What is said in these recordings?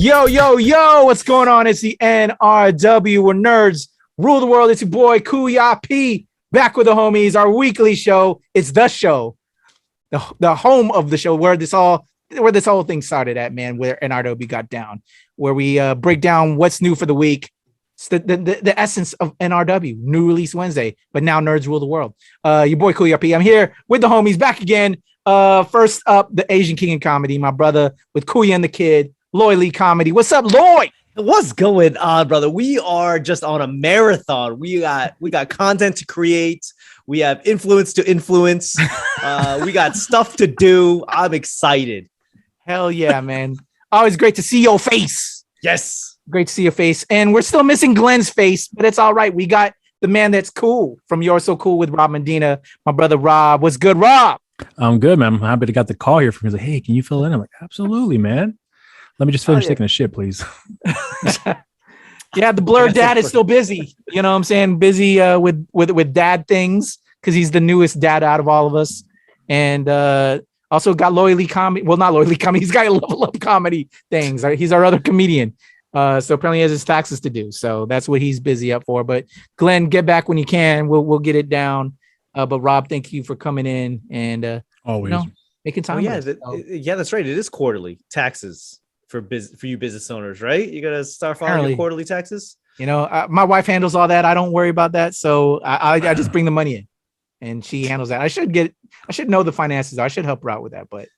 Yo, yo, yo, what's going on? It's the NRW, where nerds rule the world. It's your boy, Kuya P, back with the homies, our weekly show. It's the show, the home of the show, where this whole thing started at, man, where NRW got down, where we break down what's new for the week. It's the essence of NRW, new release Wednesday, but now nerds rule the world. Your boy, Kuya P. I'm here with the homies, back again. First up, the Asian King of Comedy, my brother with Kuya and the Kid. Lloyd Lee Comedy. What's up, Lloyd? What's going on, brother? We are just on a marathon. We got content to create. We have influence to influence. We got stuff to do. I'm excited. Hell yeah, man. Always great to see your face. Yes. Great to see your face. And we're still missing Glenn's face, but it's all right. We got the man that's cool from You're So Cool with Rob Medina, my brother Rob. What's good, Rob? I'm good, man. I'm happy to got the call here from him. He's like, hey, can you fill in? I'm like, absolutely, man. Let me just finish taking a shit, please. Yeah, the blurred dad is still busy. You know what I'm saying? Busy with dad things because he's the newest dad out of all of us. And also got Lloyd Lee Comedy. Well, not Lloyd Lee Comedy. He's got Level Up Comedy things. He's our other comedian. So apparently he has his taxes to do. So that's what he's busy up for. But Glenn, get back when you can. We'll get it down. But Rob, thank you for coming in and always making time. Yeah, that's right. It is quarterly taxes. For you business owners, right? You gotta start filing your quarterly taxes. You know, my wife handles all that. I don't worry about that, so I just bring the money in, and she handles that. I should know the finances. I should help her out with that, but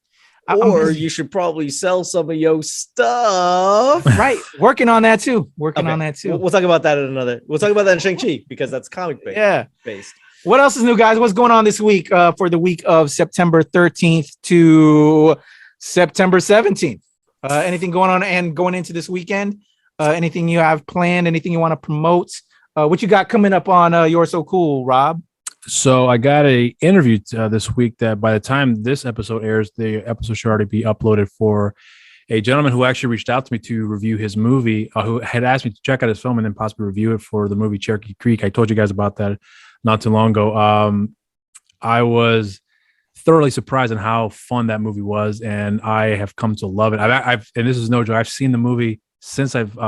you should probably sell some of your stuff. Right, working on that too. We'll talk about that in another. We'll talk about that in Shang-Chi because that's comic based. Yeah, based. What else is new, guys? What's going on this week for the week of September 13th to September 17th? Anything going on and going into this weekend? Anything you have planned? Anything you want to promote? What you got coming up on You're So Cool, Rob? So I got a interview this week that by the time this episode airs, the episode should already be uploaded for a gentleman who actually reached out to me to review his movie, who had asked me to check out his film and then possibly review it for the movie Cherokee Creek. I told you guys about that not too long ago. I was thoroughly surprised on how fun that movie was, and I have come to love it. I've and this is no joke. I've seen the movie since I've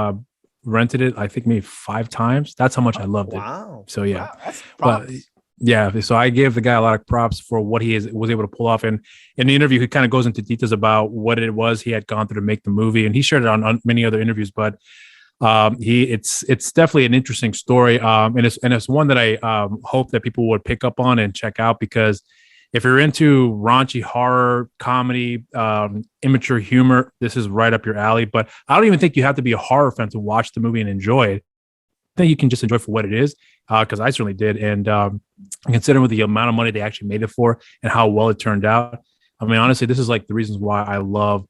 rented it. I think maybe 5 times. That's how much I loved it. Wow. So yeah, wow, but yeah. So I gave the guy a lot of props for what he was able to pull off. And in the interview, he kind of goes into details about what it was he had gone through to make the movie, and he shared it on many other interviews. But it's definitely an interesting story, and it's one that I hope that people would pick up on and check out, because if you're into raunchy horror, comedy, immature humor, this is right up your alley. But I don't even think you have to be a horror fan to watch the movie and enjoy it. I think you can just enjoy it for what it is, because I certainly did. And considering with the amount of money they actually made it for and how well it turned out, I mean, honestly, this is like the reasons why I love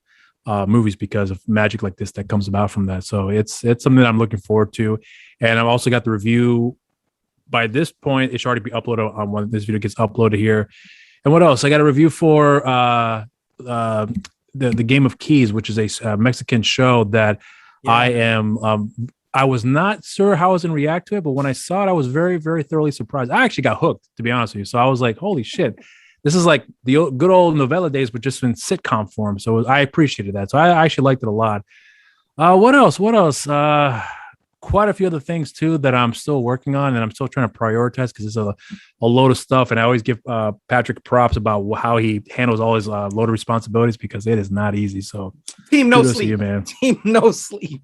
movies, because of magic like this that comes about from that. So it's something that I'm looking forward to. And I've also got the review. By this point, it should already be uploaded on when this video gets uploaded here. And what else? I got a review for the Game of Keys, which is a Mexican show that I was not sure how I was going to react to it, but when I saw it, I was very, very thoroughly surprised. I actually got hooked, to be honest with you. So I was like, holy shit, this is like the good old novella days, but just in sitcom form. So I appreciated that. So I actually liked it a lot. What else? Quite a few other things too that I'm still working on, and I'm still trying to prioritize, because it's a load of stuff. And I always give Patrick props about how he handles all his load of responsibilities, because it is not easy. So team no sleep, you, man. Team no sleep.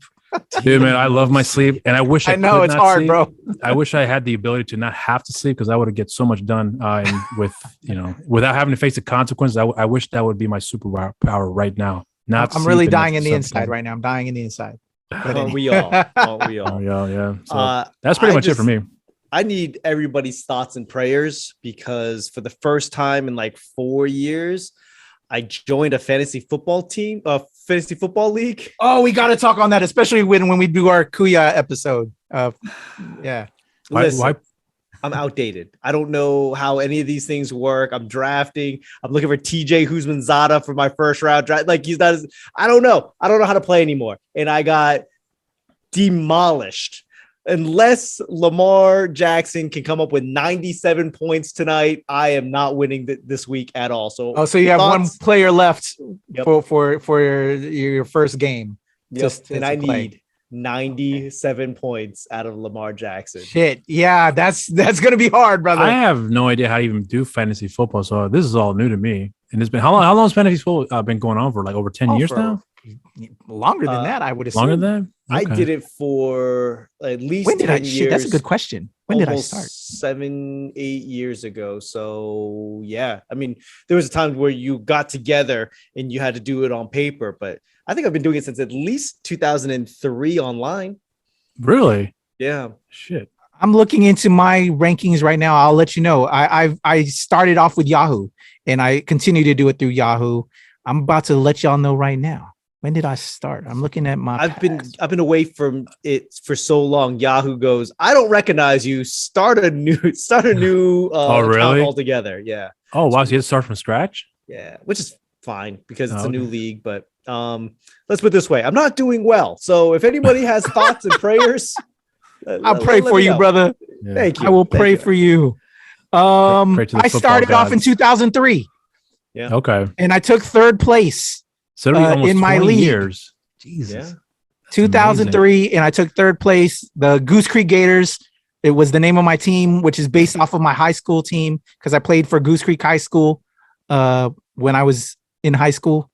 Dude, man, I love my sleep, and I wish I know it's hard, sleep. Bro. I wish I had the ability to not have to sleep, because I would have get so much done, and without having to face the consequences. I wish that would be my superpower right now. I'm really dying in the inside right now. I'm dying in the inside. We all. Yeah. So that's pretty much it for me. I need everybody's thoughts and prayers, because for the first time in like 4 years, I joined a fantasy football team, a fantasy football league. Oh, we got to talk on that, especially when we do our Kuya episode. Yeah. Why? I'm outdated. I don't know how any of these things work. I'm drafting. I'm looking for TJ Husmanzada for my first round draft. Like, he's not. I don't know. I don't know how to play anymore. And I got demolished. Unless Lamar Jackson can come up with 97 points tonight, I am not winning this week at all. So, so you have one player left for your first game. And I need 97 points out of Lamar Jackson. Shit. Yeah, that's gonna be hard, brother. I have no idea how to even do fantasy football, so this is all new to me. And it's been how long has fantasy football been going on for? Like over 10 years now? Longer than that, I would assume. Longer than that? I did it for at least when did 10 I years. shit, that's a good question. When did I start? 7-8 years ago. So yeah, I mean, there was a time where you got together and you had to do it on paper, but I think I've been doing it since at least 2003 online. Really? Yeah. Shit. I'm looking into my rankings right now. I'll let you know. I started off with Yahoo and I continue to do it through Yahoo. I'm about to let y'all know right now. When did I start? I'm looking at my. I've been away from it for so long. Yahoo goes, I don't recognize you. Start a new account altogether. Yeah. Oh wow, so you had to start from scratch? Yeah, which is fine because it's a new league. But let's put it this way: I'm not doing well. So if anybody has thoughts and prayers, I'll pray for you, brother. Yeah. Thank you. I will pray for you. I started off in 2003. Yeah. Okay. And I took third place. So in my league. Years. Jesus. Yeah. 2003, and I took third place. The Goose Creek Gators. It was the name of my team, which is based off of my high school team because I played for Goose Creek High School when I was in high school.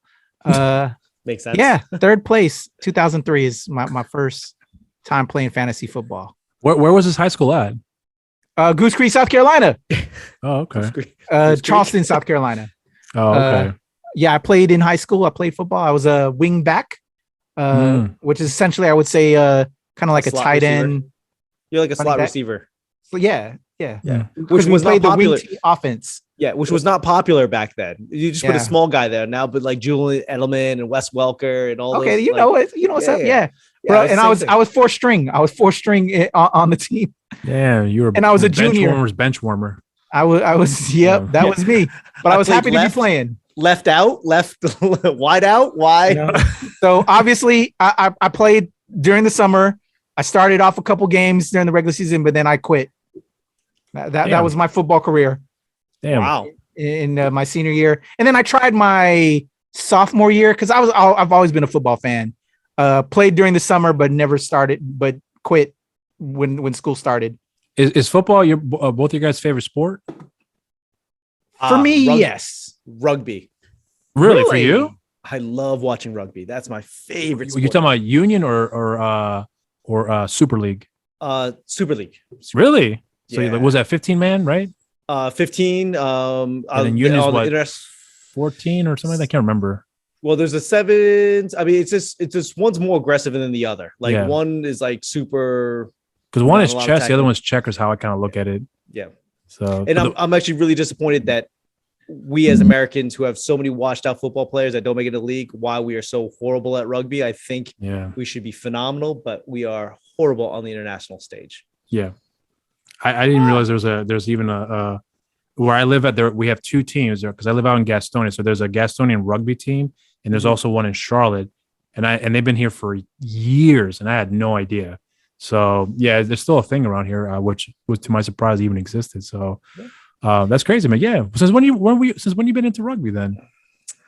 Makes sense. Yeah, third place. 2003 is my first time playing fantasy football. Where was this high school at? Goose Creek, South Carolina. Oh, okay. Goose Charleston, South Carolina. Oh, okay. Yeah, I played in high school. I played football. I was a wing back, which is essentially, I would say, kind of like a tight end. You're like a slot receiver. So yeah. Which was not popular. Offense. Yeah, which was not popular back then. You just put a small guy there now, but like Julian Edelman and Wes Welker and all. Okay, those, you know what's up. Yeah. Bro, and I was fourth string. I was fourth string on the team. Yeah, you were. And I was a junior. Bench warmer. I was. Yep, that was me. But I was happy to be playing. Left wide out, wide. So obviously, I played during the summer. I started off a couple games during the regular season, but then I quit. That was my football career. Damn. Wow. In my senior year, and then I tried my sophomore year because I've always been a football fan. Played during the summer, but but quit when school started. Is football both your guys' favorite sport? For me, yes. Rugby. Really? For you? I love watching rugby. That's my favorite sport. You talking about Union or Super League? Super League. Really? So Yeah. was that 15 man, right? 15. And then Union's what? 14 or something? I can't remember. Well, there's a sevens. I mean, it's just one's more aggressive than the other. Like one is like super. Because one is chess, the other one's checkers. How I kind of look at it. Yeah. So, and I'm actually really disappointed that we as Americans who have so many washed out football players that don't make it to the league, why we are so horrible at rugby. I think we should be phenomenal, but we are horrible on the international stage. Yeah. I didn't realize there's even a where I live at there. We have two teams there because I live out in Gastonia. So there's a Gastonian rugby team and there's also one in Charlotte. And they've been here for years and I had no idea. So yeah, there's still a thing around here, which was to my surprise even existed. So that's crazy, man. Yeah. Since when you been into rugby then?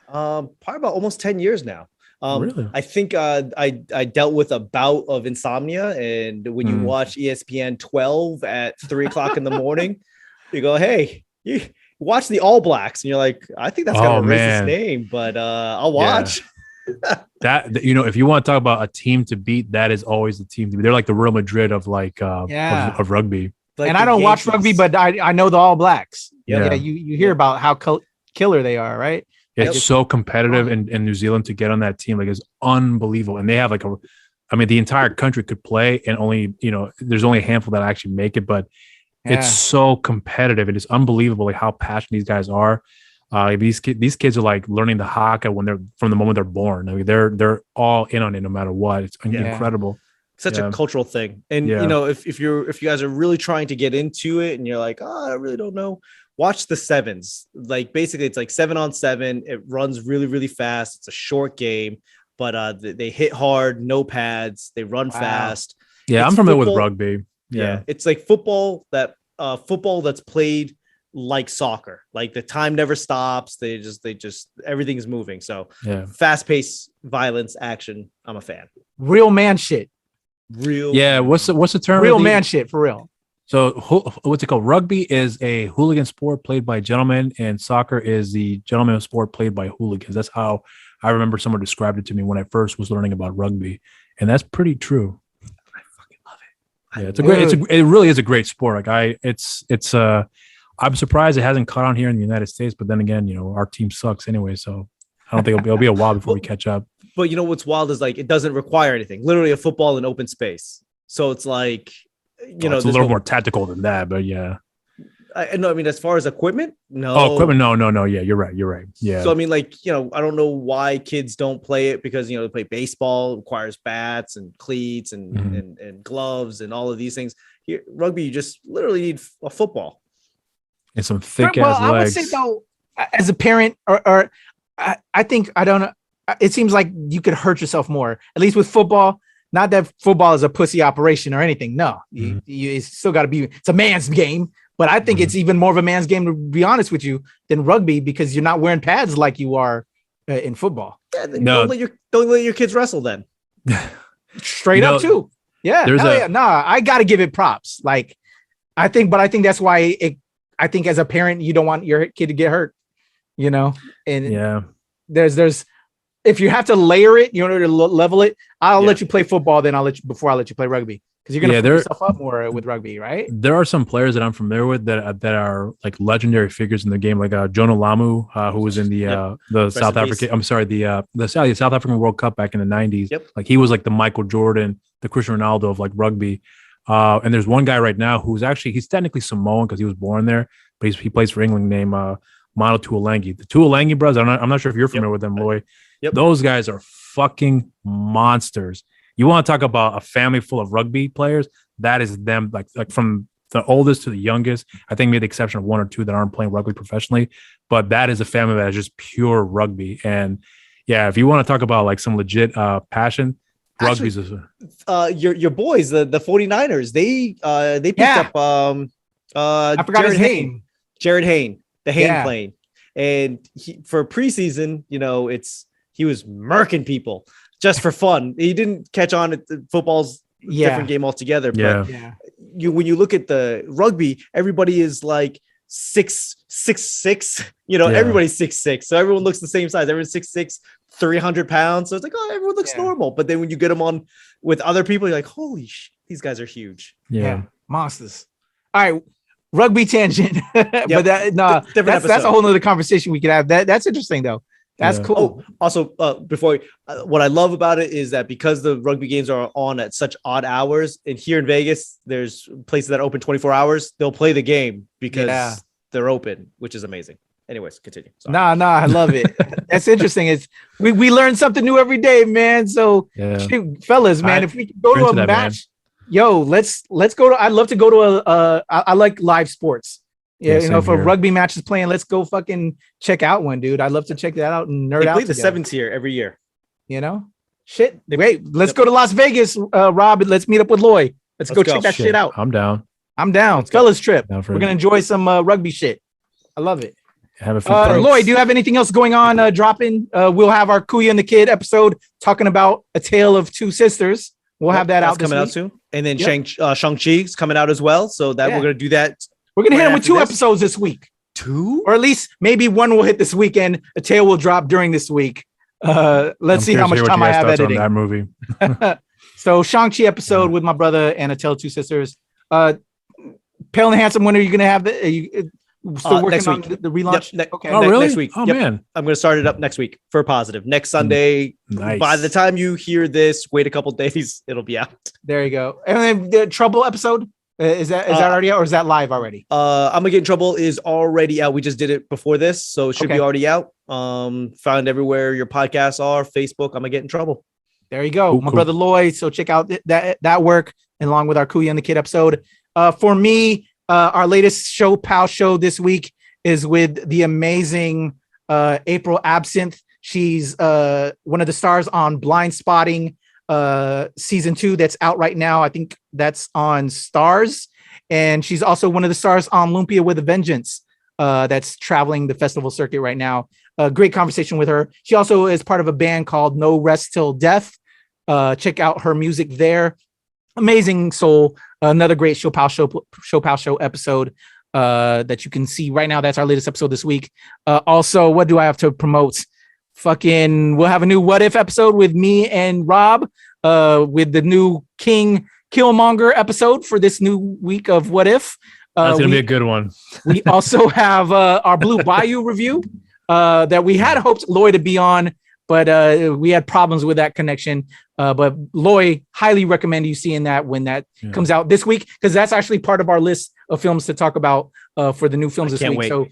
Probably about almost 10 years now. Really? I think I dealt with a bout of insomnia, and when you watch ESPN 12 at 3:00 in the morning, you go, "Hey, you watch the All Blacks," and you're like, "I think that's kind of a racist name, but I'll watch." That if you want to talk about a team to beat, that is always the team to beat. They're like the Real Madrid of of rugby. Like and I don't watch rugby, but I know the All Blacks. Yeah, you hear about how killer they are, right? It's so competitive in New Zealand to get on that team. Like it's unbelievable. And they have the entire country could play and only, there's only a handful that actually make it, but it's so competitive. It is unbelievable like how passionate these guys are. These kids are like learning the haka from the moment they're born. I mean, they're all in on it no matter what. It's incredible. Such a cultural thing. And if you guys are really trying to get into it and you're like, oh, I really don't know, watch the sevens. Like basically it's like 7-on-7. It runs really, really fast. It's a short game, but they hit hard, no pads, they run fast. Yeah, I'm familiar with rugby. Yeah. It's like football that's played like soccer. Like the time never stops. They just everything's moving. So Yeah. fast-paced violence, action. I'm a fan. Real man shit. Real. Yeah. What's the term? Real man shit for real. So what's it called? Rugby is a hooligan sport played by gentlemen, and soccer is the gentleman sport played by hooligans. That's how I remember someone described it to me when I first was learning about rugby, and that's pretty true. I fucking love it. Yeah, it's a great. It really is a great sport. Like I'm surprised it hasn't caught on here in the United States, but then again, our team sucks anyway, so I don't think it'll be a while before we catch up. But you know what's wild is like it doesn't require anything. Literally a football in open space. So it's like. It's a little more tactical than that, but yeah. I mean, as far as equipment, no. Oh, equipment, no. Yeah, you're right. Yeah. So I mean, like, I don't know why kids don't play it because they play baseball, requires bats and cleats and and gloves and all of these things. Here, rugby, you just literally need a football and some thick ass legs. I would say though, as a parent, or I think I don't know. It seems like you could hurt yourself more, at least with football. Not that football is a pussy operation or anything. No, it's still got to be. It's a man's game, but I think it's even more of a man's game, to be honest with you, than rugby because you're not wearing pads like you are in football. Yeah, don't let your kids wrestle then. Straight up too. Yeah, I got to give it props. Like I think that's why I think as a parent you don't want your kid to get hurt. And there's. If you have to layer it, to level it, I'll let you play football. Then I'll let you play rugby because you're gonna put yourself up more with rugby, right? There are some players that I'm familiar with that are like legendary figures in the game, like Jonah Lamu, who was in the South African. I'm sorry, the South African World Cup back in the '90s. Yep. Like he was like the Michael Jordan, the Cristiano Ronaldo of like rugby. And there's one guy right now he's technically Samoan because he was born there, but he plays for England named Mano Tuolangi. The Tuolangi brothers. I'm not sure if you're familiar with them, Lloyd. Yep. Those guys are fucking monsters. You want to talk about a family full of rugby players? That is them, like from the oldest to the youngest. I think maybe the exception of one or two that aren't playing rugby professionally, but that is a family that is just pure rugby. And yeah, if you want to talk about like some legit passion, rugby's your boys, the 49ers, they picked up I forgot his name. Jared Hayne, the Hayne plane. And for preseason, he was murking people just for fun. He didn't catch on at the football's different game altogether. But when you look at the rugby, everybody is like 6'6". Everybody's 6'6". So everyone looks the same size. Everyone's 6'6", 300 pounds. So it's like, oh, everyone looks normal. But then when you get them on with other people, you're like, holy these guys are huge. Yeah. Monsters. All right. Rugby tangent. But that's a whole nother conversation we could have. That's interesting though. That's cool. Oh, also, before what I love about it is that because the rugby games are on at such odd hours, and here in Vegas, there's places that open 24 hours. They'll play the game because they're open, which is amazing. Anyways, continue. Sorry. Nah, I love it. That's interesting. It's we learn something new every day, man. So, fellas, man, if we could go to a match, let's go to. I'd love to go to I like live sports. Yeah, if a rugby match is playing, let's go fucking check out one, dude. I'd love to check that out and nerd out. They play the sevens here every year. Shit. Wait, let's go to Las Vegas, Rob. Let's meet up with Lloyd. Let's go check that shit out. I'm down. Fellas trip. We're gonna enjoy some rugby shit. I love it. Have a few Lloyd, do you have anything else going on dropping? We'll have our Kuya and the Kid episode talking about A Tale of Two Sisters. We'll have that out coming out soon. And then Shang-Chi's coming out as well. So we're gonna do that. We're going to hit him with 2 episodes this week. 2? Or at least maybe one will hit this weekend. A tale will drop during this week. Let's see how much time I have editing. That movie. So Shang-Chi episode with my brother and A Tale of Two Sisters. Pale and Handsome, when are you going to have the... Are you still working on the relaunch? Okay. Really? Next week. Oh, man. I'm going to start it up next week for positive. Next Sunday. Nice. By the time you hear this, wait a couple days. It'll be out. There you go. And then the Trouble episode. Is that already out or is that live already? I'm Gonna Get in Trouble is already out. We just did it before this, so it should be already out. Found everywhere your podcasts are. Facebook. I'm Gonna Get in Trouble. There you go, my brother Lloyd. So check out that work along with our Kuya and the Kid episode. For me, our latest show, Pal Show, this week is with the amazing April Absinthe. She's one of the stars on Blind Spotting. Season 2 that's out right now. I think that's on Stars, and she's also one of the stars on Lumpia with a Vengeance. that's traveling the festival circuit right now. Great conversation with her. She also is part of a band called No Rest Till Death. Check out her music there. Amazing soul. Another great Show Pal Show episode that you can see right now. That's our latest episode this week. Also, what do I have to promote? We'll have a new What If episode with me and Rob with the new King Killmonger episode for this new week of What If. That's going to be a good one. We also have our Blue Bayou review that we had hoped Lloyd to be on, but we had problems with that connection. But Lloyd, highly recommend you seeing that when that comes out this week, because that's actually part of our list of films to talk about for the new films this week. Wait. So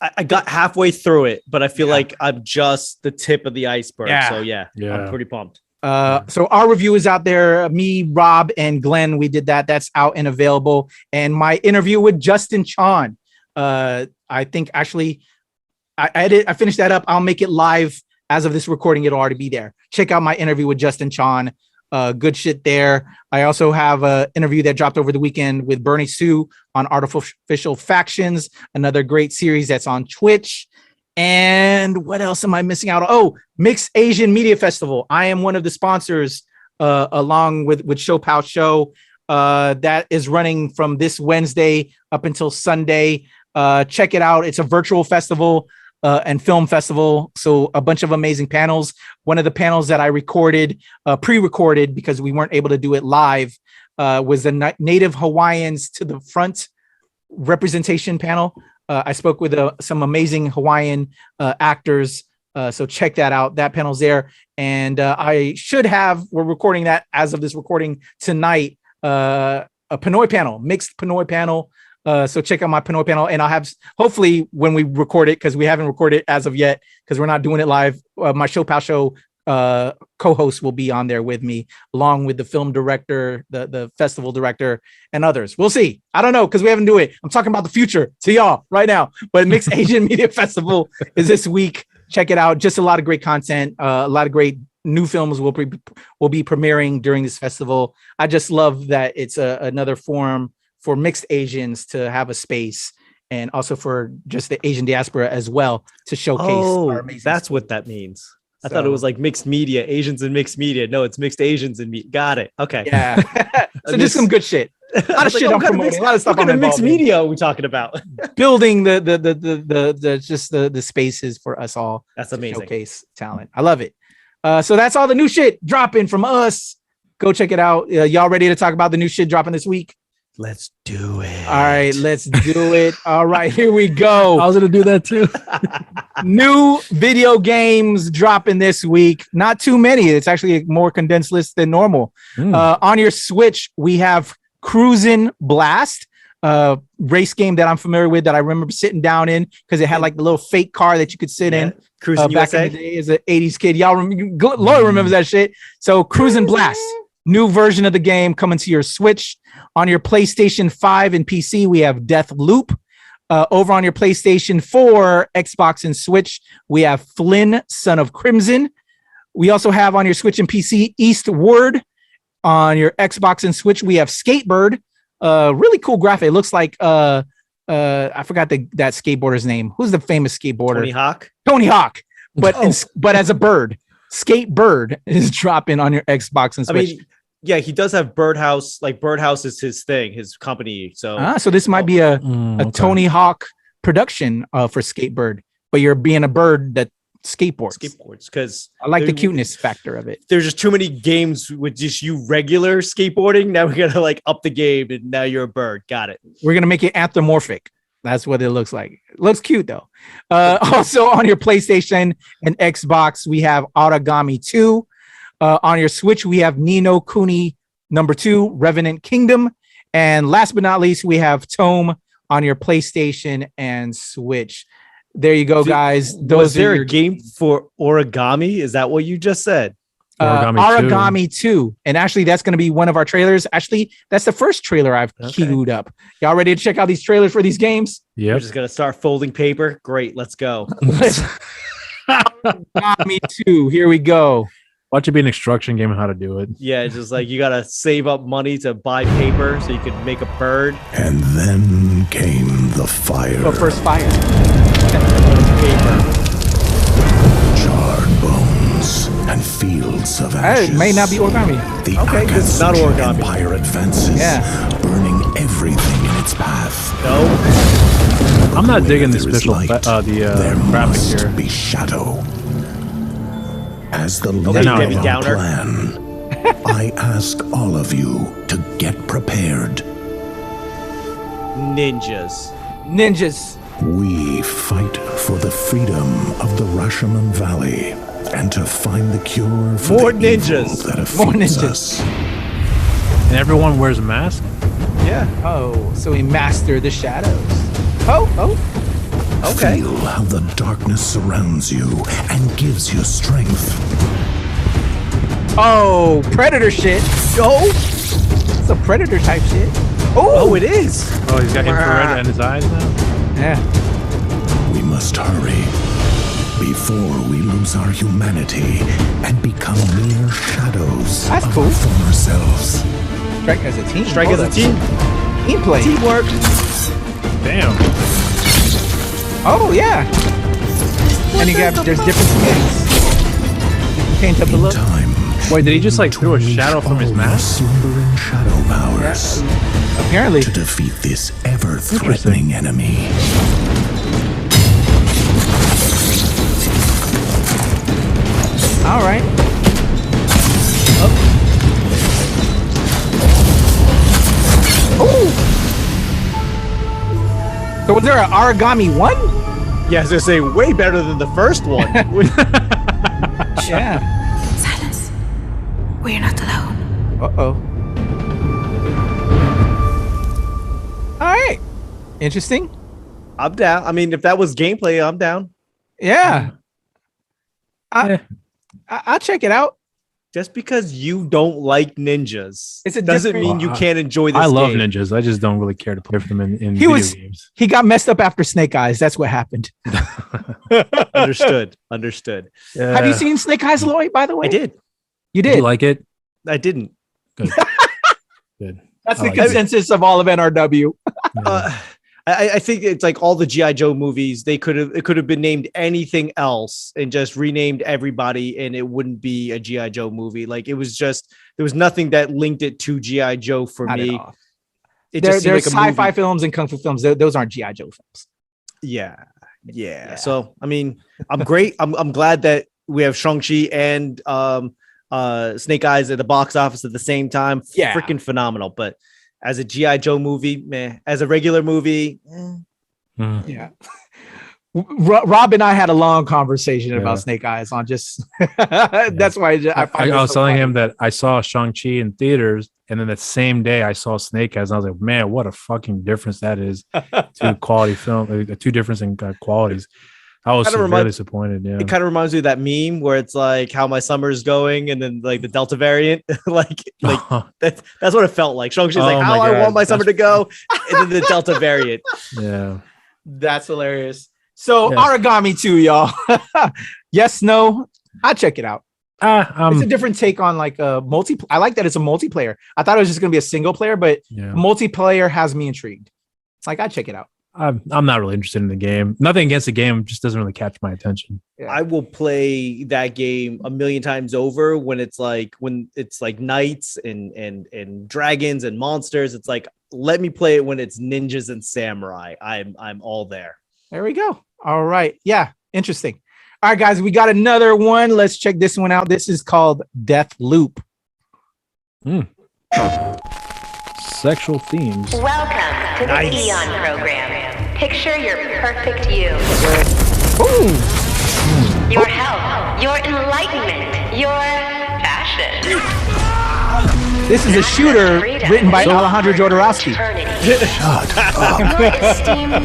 I got halfway through it, but I feel like I'm just the tip of the iceberg. Yeah. So I'm pretty pumped. So our review is out there. Me, Rob, and Glenn, we did that. That's out and available. And my interview with Justin Chon. I think actually I finished that up. I'll make it live as of this recording. It'll already be there. Check out my interview with Justin Chon. Good shit there. I also have an interview that dropped over the weekend with Bernie Sue on Artificial Factions, another great series that's on Twitch. And what else am I missing out on? Oh, Mixed Asian Media Festival. I am one of the sponsors along with Show Pal Show. That is running from this Wednesday up until Sunday. Check it out. It's a virtual festival and film festival. So a bunch of amazing panels. One of the panels that I recorded, pre-recorded because we weren't able to do it live, was the Native Hawaiians to the Front representation panel. I spoke with some amazing Hawaiian actors. So check that out. That panel's there. And we're recording that as of this recording tonight, a Pinoy panel, mixed Pinoy panel. So check out my Pinoy panel, and I'll have, hopefully when we record it, because we haven't recorded it as of yet, because we're not doing it live, my Show Pal Show co-host will be on there with me, along with the film director, the festival director, and others. We'll see. I don't know, because we haven't do it. I'm talking about the future to y'all right now. But Mixed Asian Media Festival is this week. Check it out. Just a lot of great content. A lot of great new films will be premiering during this festival. I just love that it's another forum for mixed Asians to have a space, and also for just the Asian diaspora as well to showcase our amazing that's stuff. what that means. I thought it was like mixed media, Asians and mixed media. No, it's mixed Asians and media. Got it. Okay. Yeah. So just some good shit. A lot of shit I'm promoting. A lot of stuff I'm involved mixed media are we talking about? Building the spaces for us all. That's to amazing. Showcase talent. I love it. So that's all the new shit dropping from us. Go check it out. Y'all ready to talk about the new shit dropping this week? Let's do it. All right, let's do it. All right, here we go. I was going to do that too. New video games dropping this week. Not too many. It's actually a more condensed list than normal. On your Switch, we have Cruis'n Blast, race game that I'm familiar with, that I remember sitting down in because it had like the little fake car that you could sit in. Cruis'n back USA. in the day as an 80s kid. Y'all Lloyd remembers that shit. So Cruis'n Blast, new version of the game coming to your Switch. On your PlayStation 5 and PC, we have Deathloop. Over on your PlayStation 4, Xbox, and Switch, we have Flynn, Son of Crimson. We also have on your Switch and PC, Eastward. On your Xbox and Switch, we have Skatebird. Really cool graphic. It looks like I forgot that skateboarder's name. Who's the famous skateboarder? Tony Hawk. But but as a bird. Skatebird is dropping on your Xbox and Switch. I mean, yeah, he does have Birdhouse. Like Birdhouse is his thing, his company. So, so this might be a Tony Hawk production for Skatebird, but you're being a bird that skateboards. Because I like the cuteness factor of it. There's just too many games with just you regular skateboarding. Now we're gonna like up the game, and now you're a bird. Got it. We're gonna make it anthropomorphic. That's what it looks like. It looks cute though. Also on your PlayStation and Xbox, we have Aragami 2. On your Switch, we have Ni no Kuni #2, Revenant Kingdom. And last but not least, we have Tome on your PlayStation and Switch. There you go, guys. Was there a game for Origami? Is that what you just said? Aragami 2. And actually, that's going to be one of our trailers. Actually, that's the first trailer I've queued up. Y'all ready to check out these trailers for these games? Yeah. We're just going to start folding paper. Great. Let's go. Aragami 2. Here we go. Watch it be an instruction game on how to do it. Yeah, just like you got to save up money to buy paper so you could make a bird. And then came the fire. But first fire. Charred bones and fields of ashes. It may not be origami. The Okay, this is not Akatsuchi origami. Empire advances, burning everything in its path. No. I'm not digging the There is special light, there graphics must here. be shadow. As the now leader Debbie of the Downer. plan, I ask all of you to get prepared. Ninjas. Ninjas. We fight for the freedom of the Rashomon Valley and to find the cure for More the evil ninjas. that More afflicts ninjas. us. And everyone wears a mask. Yeah. Oh, so we master the shadows. Oh. Okay. Feel how the darkness surrounds you and gives you strength. Oh, predator shit. Oh, it's a predator type shit. Oh, it is. Oh, he's got infrared in his eyes now. Yeah. We must hurry before we lose our humanity and become mere shadows That's of cool. our former selves. Strike as a team. Strike as a team. Team play. Teamwork. Damn. Oh yeah. And you got there's different skins. Paint up the In look. time, Wait, did he just like to throw a unleash shadow from his all your mask? slumbering shadow powers Apparently. to defeat this ever-threatening enemy. All right. Oh. So was there an Aragami one? Yeah, I was gonna say way better than the first one. Yeah. Silence. We're not alone. Uh-oh. All right. Interesting. I'm down. I mean, if that was gameplay, I'm down. Yeah. Yeah. I'll check it out. Just because you don't like ninjas, It's a doesn't different- mean you can't enjoy this I love game. ninjas. I just don't really care to play for them in He video was- games. He got messed up after Snake Eyes. That's what happened. Understood. Have you seen Snake Eyes, Lloyd, by the way? I did. You Did did. you like it? I didn't. Good. Good. That's I the like it. consensus of all of NRW. I think it's like all the GI Joe movies. It could have been named anything else and just renamed everybody, and it wouldn't be a GI Joe movie. Like it was just there was nothing that linked it to GI Joe for Not at me. all. It just seemed There's like a sci-fi movie. films and kung fu films. Those aren't G.I. Joe films. Yeah. So I mean, I'm great. I'm glad that we have Shang-Chi and Snake Eyes at the box office at the same time. Yeah. Freaking phenomenal. But as a GI Joe movie, meh. As a regular movie, Mm. Yeah. Rob and I had a long conversation Yeah. about Snake Eyes on just that's why I find I it was so telling funny. him that I saw Shang-Chi in theaters, and then the same day I saw Snake Eyes, and I was like, man, what a fucking difference that is to quality film, two difference in qualities. I was Kinda severely remind- disappointed. Yeah. it kind of reminds me of that meme where it's like how my summer is going, and then like the Delta variant, like that's what it felt like. Shang-Chi's Oh like how my I God, want my summer to go, and then the Delta variant. yeah. That's hilarious. So Yeah. Aragami too, y'all. Yes, no, I'll check it out. It's a different take on like a multi. I like that it's a multiplayer. I thought it was just gonna be a single player, but yeah. multiplayer has me intrigued. It's like I'd check it out. I'm not really interested in the game. Nothing against the game, just doesn't really catch my attention. Yeah. I will play that game a million times over when it's like knights and dragons and monsters. It's like let me play it when it's ninjas and samurai. I'm all there. There we go. All right. Yeah. Interesting. All right, guys, we got another one. Let's check this one out. This is called Deathloop. Sexual themes. Welcome to the Nice. Eon program. Picture your perfect you. Ooh. Your health, your enlightenment, your passion. This is a shooter written by Alejandro Jodorowsky.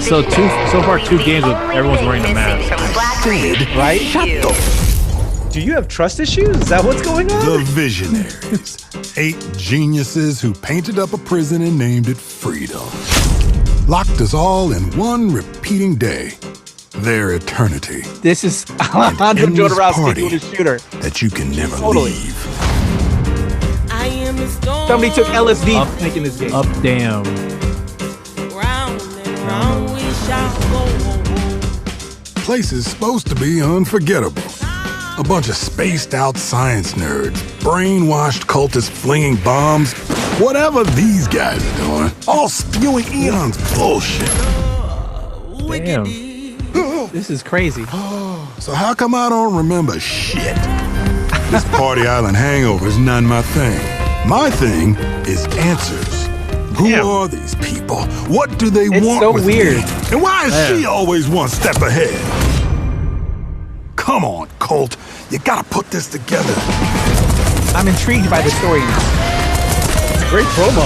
So far two games with everyone's wearing a mask. Right? Do you have trust issues? Is that what's going on? The Visionaries. 8 geniuses who painted up a prison and named it Freedom. Locked us all in one repeating day. Their eternity. This is Alejandro endless Jodorowsky party. doing a shooter. That you can never Totally. leave. Somebody took LSD making this game. Up, damn. place is supposed to be unforgettable. A bunch of spaced out science nerds, brainwashed cultists flinging bombs, whatever these guys are doing, all spewing Eon's bullshit. Damn. This is crazy. So how come I don't remember shit? This Party Island hangover is not my thing. My thing is answers. Who are these people? What do they want so with weird. me? And why is she always one step ahead? Come on, Colt. You gotta put this together. I'm intrigued by the story now. Great promo.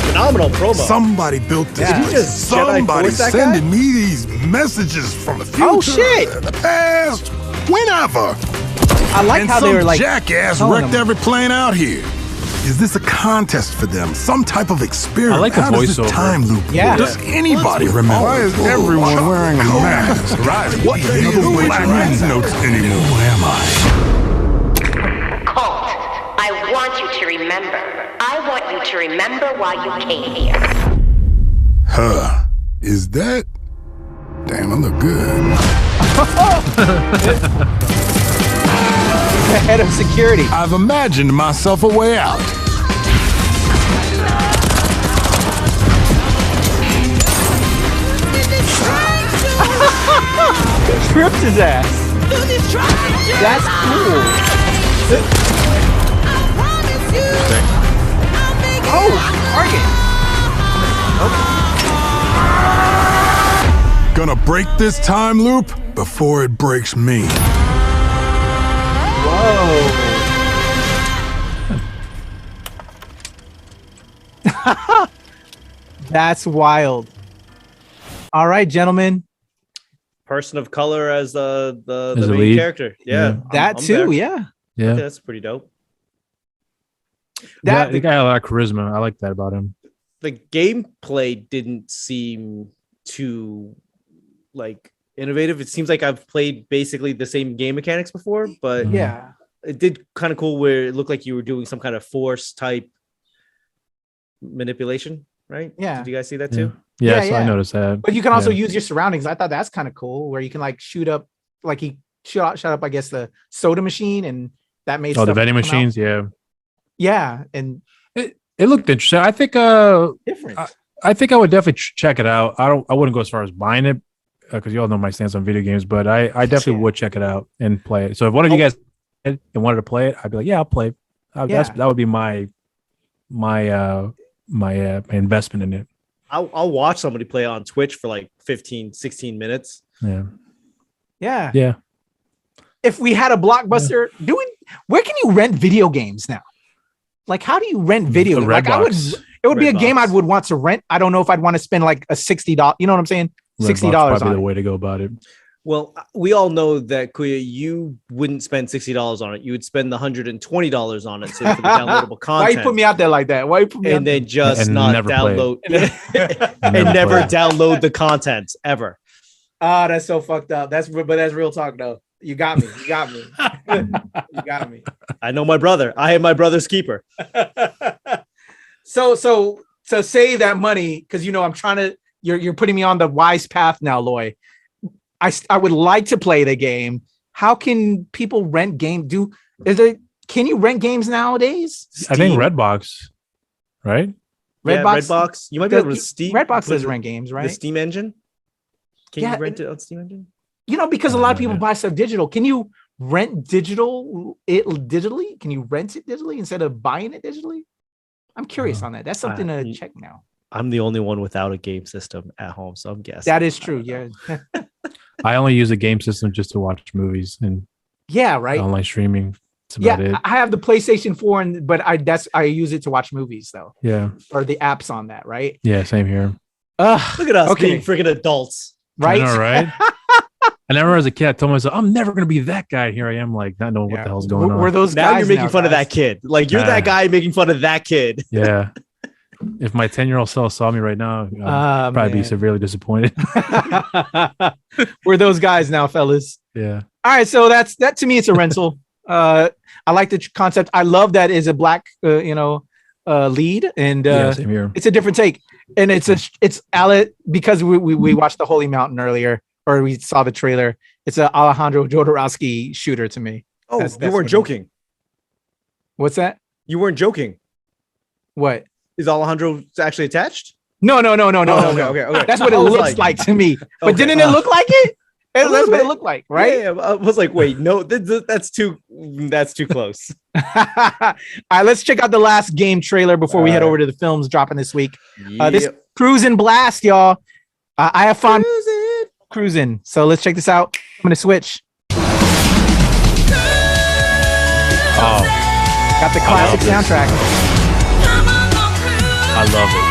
Phenomenal promo. Somebody built this Yeah. place. Did you just Jedi Somebody Force that sending me these messages from the future, Oh, shit. the past, whenever. I like And how some they were like jackass telling wrecked them. every plane out here. Is this a contest for them? Some type of experiment? I like the How does this voiceover. time loop Yeah. work? Does anybody remember? Why is everyone wearing a mask? What the hell is black notes anymore? Who am I? Colt, I want you to remember. I want you to remember why you came here. Huh. Is that? Damn, I look good. the head of security. I've imagined myself a way out. Tripped his ass. That's cool. Oh, target. Gonna break this time loop before it breaks me. Whoa. That's wild. All right, gentlemen. Person of color as the As the main lead? character. Yeah. That I'm too, there. yeah. Yeah. That's pretty dope. That The guy had a lot of charisma. I like that about him. The gameplay didn't seem too like innovative. It seems like I've played basically the same game mechanics before, but yeah. it did kind of cool where it looked like you were doing some kind of force type manipulation, right? Yeah. Did you guys see that too? Yeah, Yeah, so I yeah. noticed that. But you can also Yeah. use your surroundings. I thought that's kind of cool, where you can like shoot up, like he shot up, I guess, the soda machine, and that made Oh, the stuff vending come out. machines. Yeah, Yeah, and it looked interesting. I think. different. I think I would definitely check it out. I wouldn't go as far as buying it because you all know my stance on video games, but I definitely would check it out and play it. So if one of you guys did and wanted to play it, I'd be like, yeah, I'll play. That would be my investment in it. I'll watch somebody play on Twitch for like 15, 16 minutes. Yeah. yeah. Yeah. If we had a Blockbuster, where can you rent video games now? Like, how do you rent video? The Like, Redbox. it would be a Redbox. game I would want to rent. I don't know if I'd want to spend like a $60. You know what I'm saying? $60 Redbox probably on the it. way to go about it. Well, we all know that Kuya, you wouldn't spend $60 on it. You would spend the $120 on it so for the downloadable Why content. you put me out there like that? Why you put me out and then just And not never play download and Never never play. download the content ever. Oh, that's so fucked up. That's real talk though. You got me. You got me. You got me. I know my brother. I am my brother's keeper. So save that money, because I'm trying to. You're putting me on the wise path now, Loy. I would like to play the game. How can people rent game? Can you rent games nowadays? I think Steam. Redbox, right? Redbox. You might be able to Steam. Redbox put says it- rent games, The right? Steam engine. Can Yeah, you rent it on Steam engine? Because a lot of people Yeah. buy stuff digital. Can you rent digitally? Can you rent it digitally instead of buying it digitally? I'm curious on that. That's something to check now. I'm the only one without a game system at home, so I'm guessing. That is true. Yeah. I only use a game system just to watch movies and Yeah. Right. online streaming. That's Yeah. about it. I have the PlayStation 4, but I use it to watch movies though, Yeah. or the apps on that. Right. Yeah. Same here. Look at us Okay. being freaking adults. Right. I know, right? I remember as a kid, I told myself, I'm never going to be that guy. Here I am, like, not knowing what the hell's going on. We're those Now guys you're making fun of guys. that kid. Like you're that guy making fun of that kid. Yeah. If my 10-year-old self saw me right now, I'd probably be man. severely disappointed. We're those guys now, fellas. Yeah. All right, so that to me, it's a rental. I like the concept. I love that is a black, lead, and Yeah, same here. it's a different take, and it's Alec, because we watched the Holy Mountain earlier. or we saw the trailer. It's a Alejandro Jodorowsky shooter to me. Oh, That's you weren't what joking. What's that? You weren't joking. What? Is Alejandro actually attached? No. Okay. That's what it I was looks like to me. But Okay. didn't it look like it? That's little what it bit. looked like, right? Yeah, I was like, wait, no, that's too close. All right, let's check out the last game trailer before we head over to the films dropping this week. This Cruis'n Blast, y'all. I have fun cruising. So let's check this out. I'm gonna switch. Oh, Got the classic soundtrack. I love it.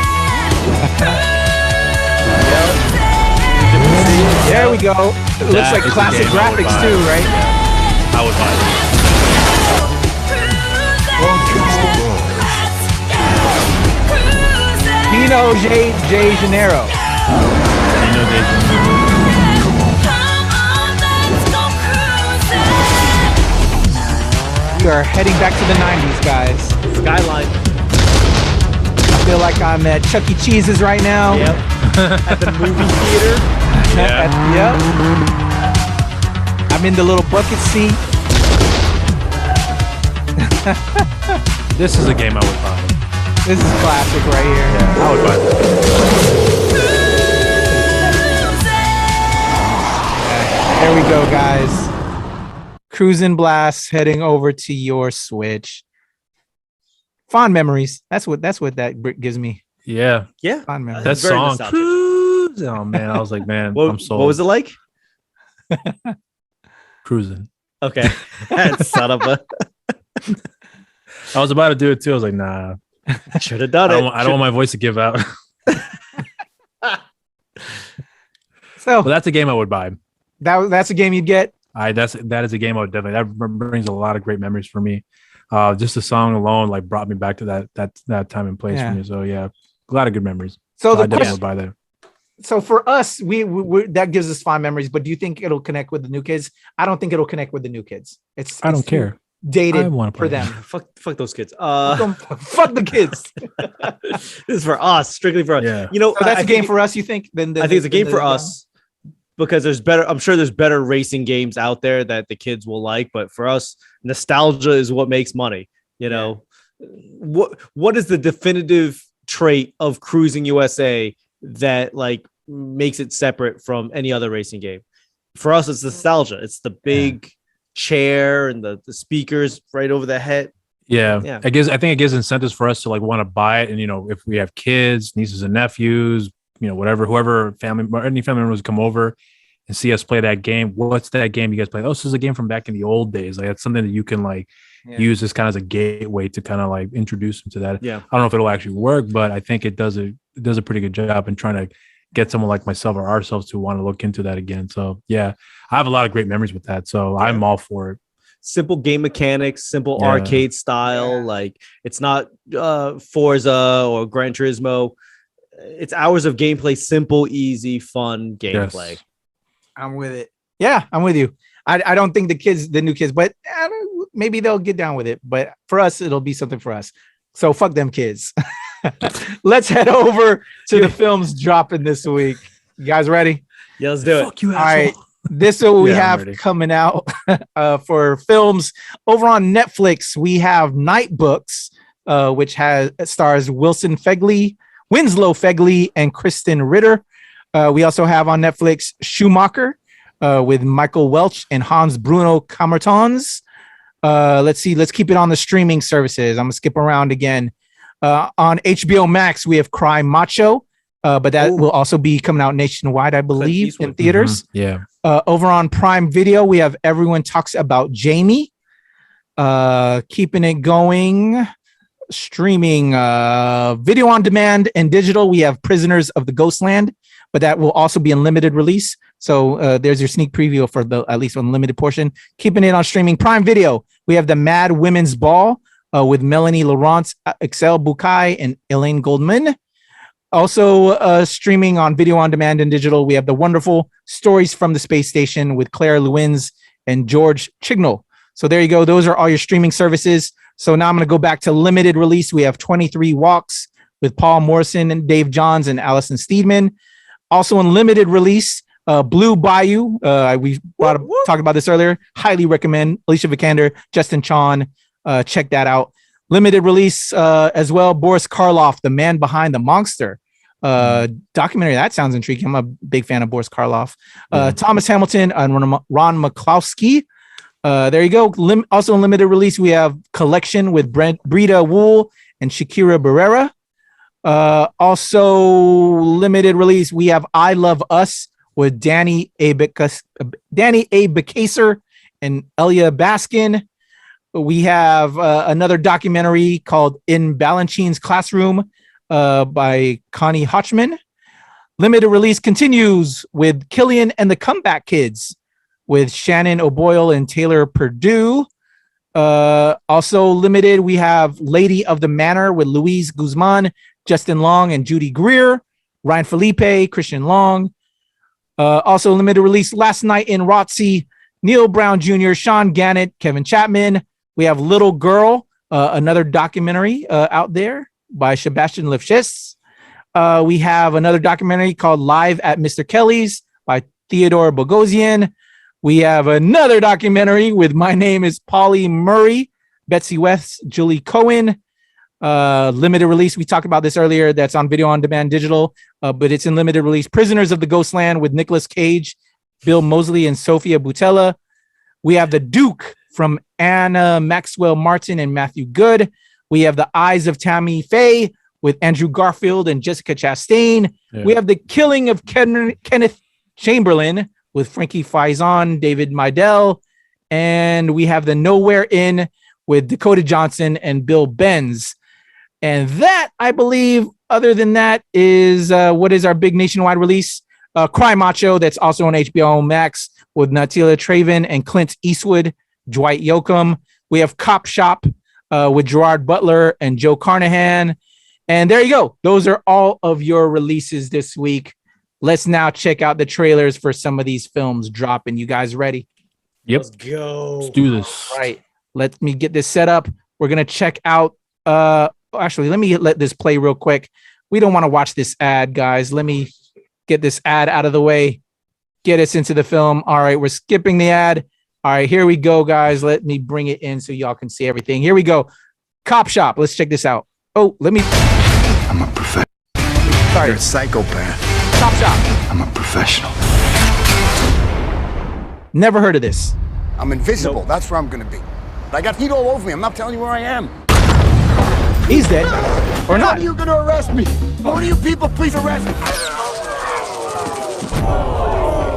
There we go. It looks like is a classic game I would graphics buy. too, right? I would buy Pino J. Janeiro. it. You know, We are heading back to the 90s, guys. Skyline. I feel like I'm at Chuck E. Cheese's right now. Yep. At the movie theater. Yeah. Yep. I'm in the little bucket seat. This is a game I would buy. This is classic right here. I would buy this. There we go, guys. Cruis'n Blast heading over to your Switch. Fond memories. That's what that gives me. Yeah, Yeah. Fond memories. that It's very song. nostalgic. Cruise. Oh man, I was like, man, I'm sold. What was it like? Cruising. Okay. That son of a. I was about to do it too. I was like, nah. Should have done I it. don't want my voice to give out. So But that's a game I would buy. that's a game you'd get. That is a game I would definitely. That brings a lot of great memories for me. Just the song alone like brought me back to that time and place Yeah. for me. So yeah, a lot of good memories. So I the definitely question, would buy that. so for us, we that gives us fond memories. But do you think it'll connect with the new kids? I don't think it'll connect with the new kids. I don't too care. I Dated wanna for play them. Fuck those kids. Fuck the kids. This is for us, strictly for us. Yeah. You know, So that's I a game think- for us. You think? I think it's a game for us because there's better. I'm sure there's better racing games out there that the kids will like, but for us, nostalgia is what makes money. You know, what is the definitive trait of Cruis'n USA that like makes it separate from any other racing game? For us, it's nostalgia. It's the big chair and the speakers right over the head. Yeah. Yeah. I think it gives incentives for us to like want to buy it. And you know, if we have kids, nieces and nephews, you know, whoever family or any family members come over and see us play that game. What's that game you guys play? Oh, this is a game from back in the old days. Like it's something that you can like use as kind of as a gateway to kind of like introduce them to that. Yeah. I don't know if it'll actually work, but I think it does a pretty good job in trying to get someone like myself or ourselves to want to look into that again. So yeah, I have a lot of great memories with that. So I'm all for it. Simple game mechanics, simple Yeah. arcade style. Like it's not Forza or Gran Turismo. It's hours of gameplay, simple, easy, fun gameplay. Yes. I'm with it. Yeah, I'm with you. I don't think the new kids, but maybe they'll get down with it. But for us, it'll be something for us. So fuck them kids. Let's head over to the films dropping this week. You guys ready? Yeah, let's do it. Fuck you, All right. This is what we Yeah, I'm have ready. coming out for films. Over on Netflix, we have Night Books, which stars Winslow Fegley, and Kristen Ritter. We also have on Netflix Schumacher with Michael Welch and Hans Bruno Kamertons. Let's see. Let's keep it on the streaming services. I'm going to skip around again. On HBO Max, we have Cry Macho, but that will also be coming out nationwide, I believe, in theaters. Yeah. Over on Prime Video, we have Everyone Talks About Jamie. Keeping it going. Streaming video on demand and digital, we have Prisoners of the Ghostland, but that will also be in limited release. So there's your sneak preview for the at least unlimited portion. Keeping it on streaming Prime Video, we have The Mad Women's Ball with Melanie Laurent, Excel Bukai, and Elaine Goldman. Also streaming on video on demand and digital, we have The Wonderful Stories from the Space Station with Claire Lewins and George Chignall. So there you go. Those are all your streaming services. So now I'm going to go back to limited release. We have 23 Walks with Paul Morrison and Dave Johns and Allison Steedman. Also in limited release, Blue Bayou. We talked about this earlier. Highly recommend. Alicia Vikander, Justin Chon. Check that out. Limited release as well. Boris Karloff, the man behind the monster. Documentary. That sounds intriguing. I'm a big fan of Boris Karloff. Thomas Hamilton and Ron McCloskey. There you go. Also in limited release, we have Collection with Brita Wool and Shakira Barrera. Also limited release, we have I Love Us with Danny A. Becaser and Elia Baskin. We have another documentary called In Balanchine's Classroom by Connie Hotchman. Limited release continues with Killian and the Comeback Kids with Shannon O'Boyle and Taylor Purdue. Also limited, we have Lady of the Manor with Louise Guzman, Justin Long, and Judy Greer. Ryan Felipe, Christian Long. Also limited release Last Night in Rotsey, Neil Brown Jr., Sean Gannett, Kevin Chapman. We have Little Girl, another documentary out there by Sebastian Lefschetz. We have another documentary called Live at Mr. Kelly's by Theodore Bogosian. We have another documentary with My Name is Polly Murray, Betsy West, Julie Cohen. Limited release. We talked about this earlier. That's on video on demand digital, but it's in limited release. Prisoners of the Ghostland with Nicolas Cage, Bill Moseley, and Sophia Boutella. We have The Duke from Anna Maxwell Martin and Matthew Good. We have The Eyes of Tammy Faye with Andrew Garfield and Jessica Chastain. Yeah. We have The Killing of Kenneth Chamberlain with Frankie Faison, David Meidel. And we have The Nowhere Inn with Dakota Johnson and Bill Benz. And that, I believe, other than that, is what is our big nationwide release? Cry Macho, that's also on HBO Max with Natalia Traven and Clint Eastwood, Dwight Yoakam. We have Cop Shop with Gerard Butler and Joe Carnahan. And there you go. Those are all of your releases this week. Let's now check out the trailers for some of these films dropping. You guys ready? Yep. Let's go. Let's do this. All right. Let me get this set up. We're going to check out. Actually, let me let this play real quick. We don't want to watch this ad, guys. Let me get this ad out of the way. Get us into the film. All right. We're skipping the ad. All right. Here we go, guys. Let me bring it in so y'all can see everything. Here we go. Cop Shop. Let's check this out. Oh, let me. I'm a professional. Sorry. You're a psychopath. Cop Shop. I'm a professional. Never heard of this. I'm invisible. Nope. That's where I'm gonna be. I got heat all over me. I'm not telling you where I am. He's dead. Or not. How are you gonna arrest me? One of you people, please arrest me.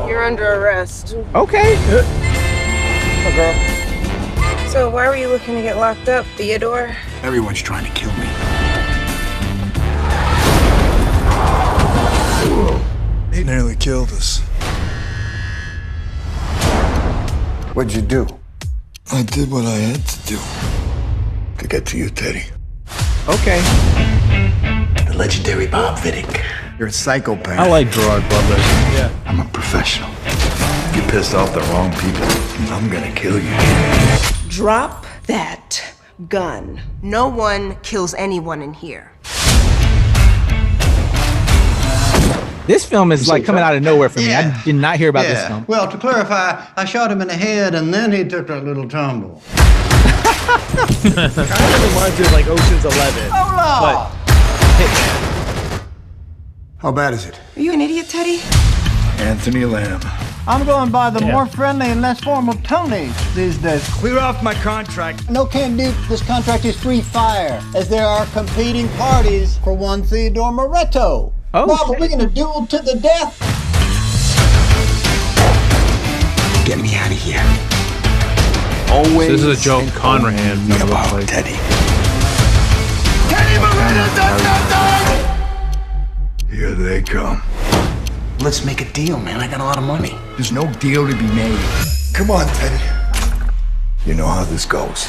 You're under arrest. Okay. Oh, girl. So why were you looking to get locked up, Theodore? Everyone's trying to kill me. He nearly killed us. What'd you do? I did what I had to do to get to you, Teddy. Okay. The legendary Bob Vidic. You're a psychopath. I like Gerard Butler. Yeah. I'm a professional. You pissed off the wrong people. I'm gonna kill you. Drop that gun. No one kills anyone in here. This film is like coming out of nowhere for me. Yeah. I did not hear about this film. Well, to clarify, I shot him in the head and then he took that little tumble. Kind of reminds me of like Ocean's 11. Oh, no! But Hitman. How bad is it? Are you an idiot, Teddy? Anthony Lamb. I'm going by the more friendly and less formal Tony these days. Clear off my contract. No can do. This contract is free fire, as there are competing parties for one Theodore Moretto. Oh, Bob, are we gonna duel to the death? Get me out of here. Always. This is a Joe Conrahan. Think about Teddy. Teddy Moreno does nothing! Here they come. Let's make a deal, man. I got a lot of money. There's no deal to be made. Come on, Teddy. You know how this goes.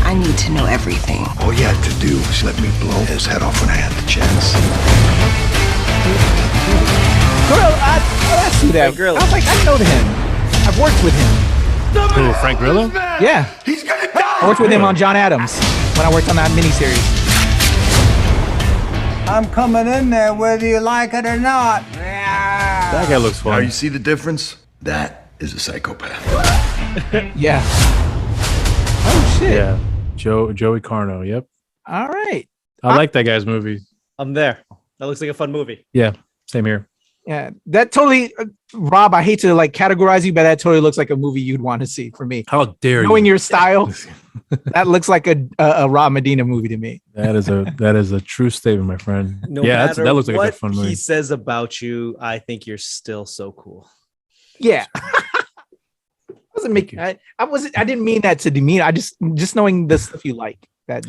I need to know everything. All you had to do was let me blow his head off when I had the chance. I see that. Frank Grillo. I was like, I know him. I've worked with him. Who, Frank Grillo? Yeah. He's gonna die! I worked with him on John Adams when I worked on that miniseries. I'm coming in there whether you like it or not. That guy looks Now fun. you see the difference? That is a psychopath. Yeah. Oh shit. Yeah, Joey Carno. Yep, All right. I like that guy's movie. I'm there. That looks like a fun movie. Yeah, same here. Yeah, that totally, Rob. I hate to like categorize you, but that totally looks like a movie you'd want to see. For me, How dare knowing you? your style, that looks like a Rob Medina movie to me. That is a true statement, my friend. No Yeah, matter that looks like a what good fun movie. he says about you, I think you're still so cool. Yeah. Wasn't making. I wasn't. I didn't mean that to demean. I just knowing the stuff you like. That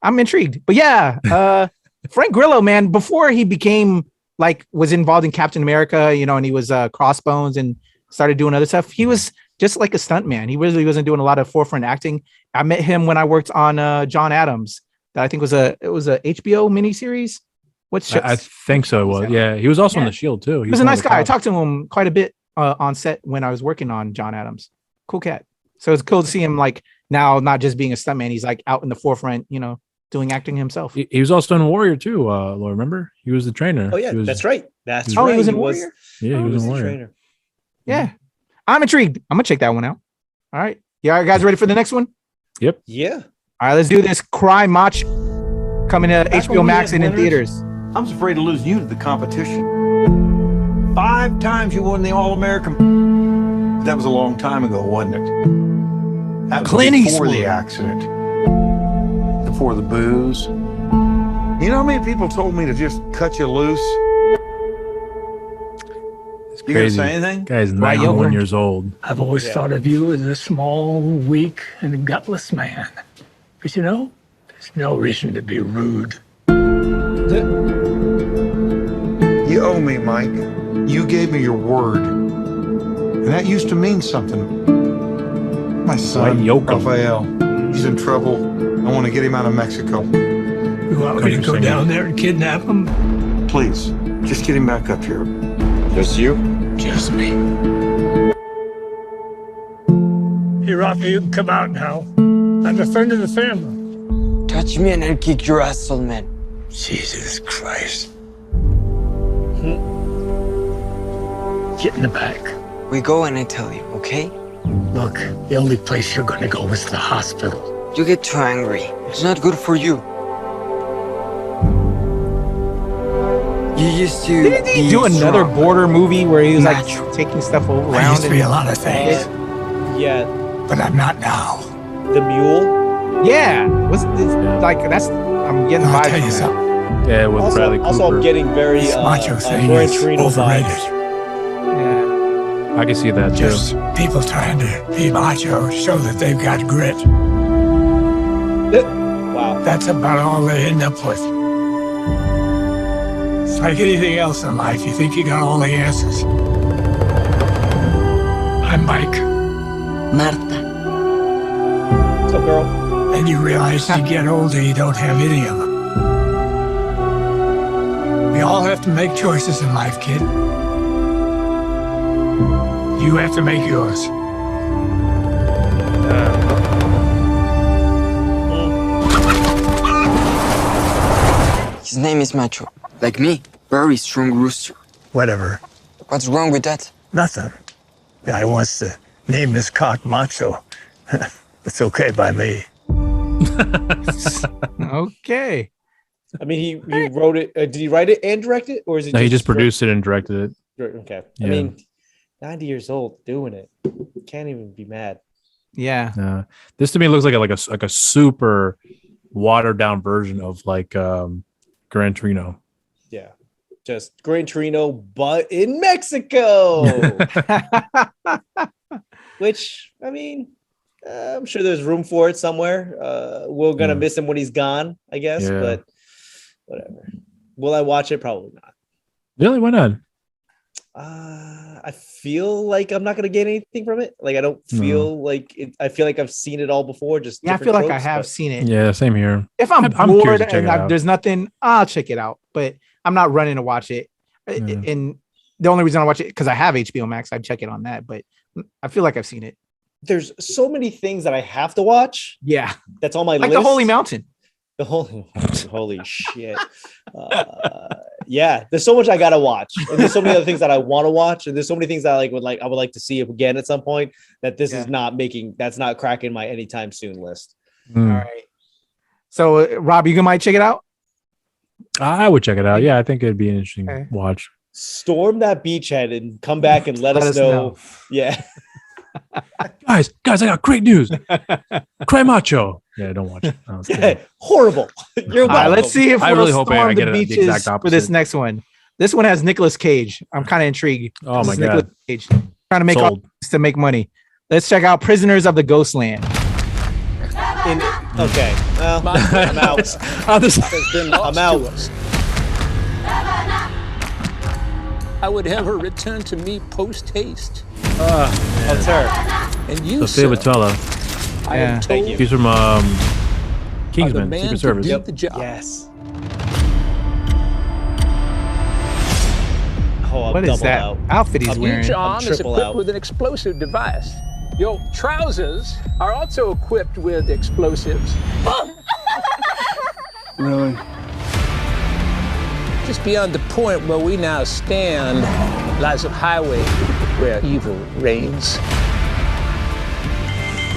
I'm intrigued. But yeah, Frank Grillo, man. Before he became like was involved in Captain America, you know, and he was Crossbones and started doing other stuff. He was just like a stunt man. He really wasn't doing a lot of forefront acting. I met him when I worked on John Adams. That I think was a HBO miniseries. What show? I think so. It was. Yeah, he was also on Yeah. The Shield too. He was a nice guy. I talked to him quite a bit on set when I was working on John Adams. Cool cat. So it's cool to see him like now not just being a stuntman. He's like out in the forefront, you know, doing acting himself. He was also in Warrior too. Laura, remember? He was the trainer. Oh yeah, that's right. That's Oh, right. he was in Warrior? Yeah, he was in the Warrior. trainer. Yeah. I'm intrigued. I'm gonna check that one out. All right. Yeah, guys ready for the next one? Yep. Yeah. All right, let's do this. Cry Macho coming to Back HBO when we Max had and in winners, theaters. I was afraid of losing you to the competition. 5 times you won the All-American. That was a long time ago, wasn't it? That was Clint before Eastwood. the accident. Before the booze. You know how many people told me to just cut you loose? It's You gonna crazy. say anything? Guy's Right, 91 Yoker. years old. I've always thought of you as a small, weak, and gutless man. But you know, there's no reason to be rude. You owe me, Mike. You gave me your word. And that used to mean something. My son, White yoke 'em. Rafael, he's in trouble. I want to get him out of Mexico. You want me to go down there and kidnap him? Please, just get him back up here. Just you? Just me. Hey, Rafa, you can come out now. I'm a friend of the family. Touch me and I'll kick your ass, old man. Jesus Christ. Get in the back. We go and I tell you, okay? Look, the only place you're gonna go is the hospital. You get too angry. It's not good for you. You used to Didn't he be do another strong. border movie where he was like Macho. taking stuff over I around? used to be a lot of things, Yeah. but I'm not now. The mule. Yeah, was this, like that's I'm getting I'll vibes tell from you that. something. Yeah, with Bradley Cooper. Also, I'm getting very This macho thing Gran is Torino overrated. vibes. Yeah. I can see that too. Just people trying to be macho, show that they've got grit. Wow. That's about all they end up with. It's like anything else in life. You think you got all the answers. I'm Mike. Marta. What's up, girl? And you realize you get older, you don't have any of them. We all have to make choices in life, kid. You have to make yours. His name is Macho. Like me. Very strong rooster. Whatever. What's wrong with that? Nothing. Guy wants to name his cock Macho. It's okay by me. Okay. I mean, he wrote it. Did he write it and direct it, or is it? No, he just produced it and directed it. Okay. Yeah. I mean, 90 years old doing it. Can't even be mad. Yeah. This to me looks like a super watered down version of like Gran Torino. Yeah. Just Gran Torino, but in Mexico. Which, I mean, I'm sure there's room for it somewhere. We're gonna miss him when he's gone, I guess. Yeah. But whatever. Will I watch it? Probably not. Really? Why not? I feel like I'm not gonna get anything from it. Like I don't feel like it. I feel like I've seen it all before. Just Yeah, I different feel like I tropes, have but- seen it. Yeah, same here. If I'm curious bored to check and it out. there's nothing, I'll check it out. But I'm not running to watch it. And the only reason I watch it because I have HBO Max, I'd check it on that. But I feel like I've seen it. There's so many things that I have to watch. Yeah, That's on my like list. the Holy Mountain. The holy shit. Yeah, there's so much I gotta watch, and there's so many other things that I want to watch, and there's so many things that I would like to see again at some point. That this is that's not cracking my anytime soon list. All right. So Rob, you might check it out. I would check it out. Yeah, I think it'd be an interesting watch. Storm that beachhead and come back and let us know. Yeah. guys, I got great news. Cry Macho. Yeah, don't watch it. Horrible. You're welcome. Let's see if I we'll really hope I storm get the it the beaches exact opposite. for this next one. This one has Nicolas Cage. I'm kind of intrigued. Oh my god. Nicolas Cage trying to make all this to make money. Let's check out Prisoners of the Ghostland. Okay. Well, I'm out. I'm out. I would have her return to me post haste. That's her. And you, Sophia Boutella. I am told She's from Kingsman, Secret Service. The job. Yes. Oh, what is that outfit he's wearing? Each arm is equipped with an explosive device. Your trousers are also equipped with explosives. Really? Just beyond the point where we now stand lies a highway where evil reigns.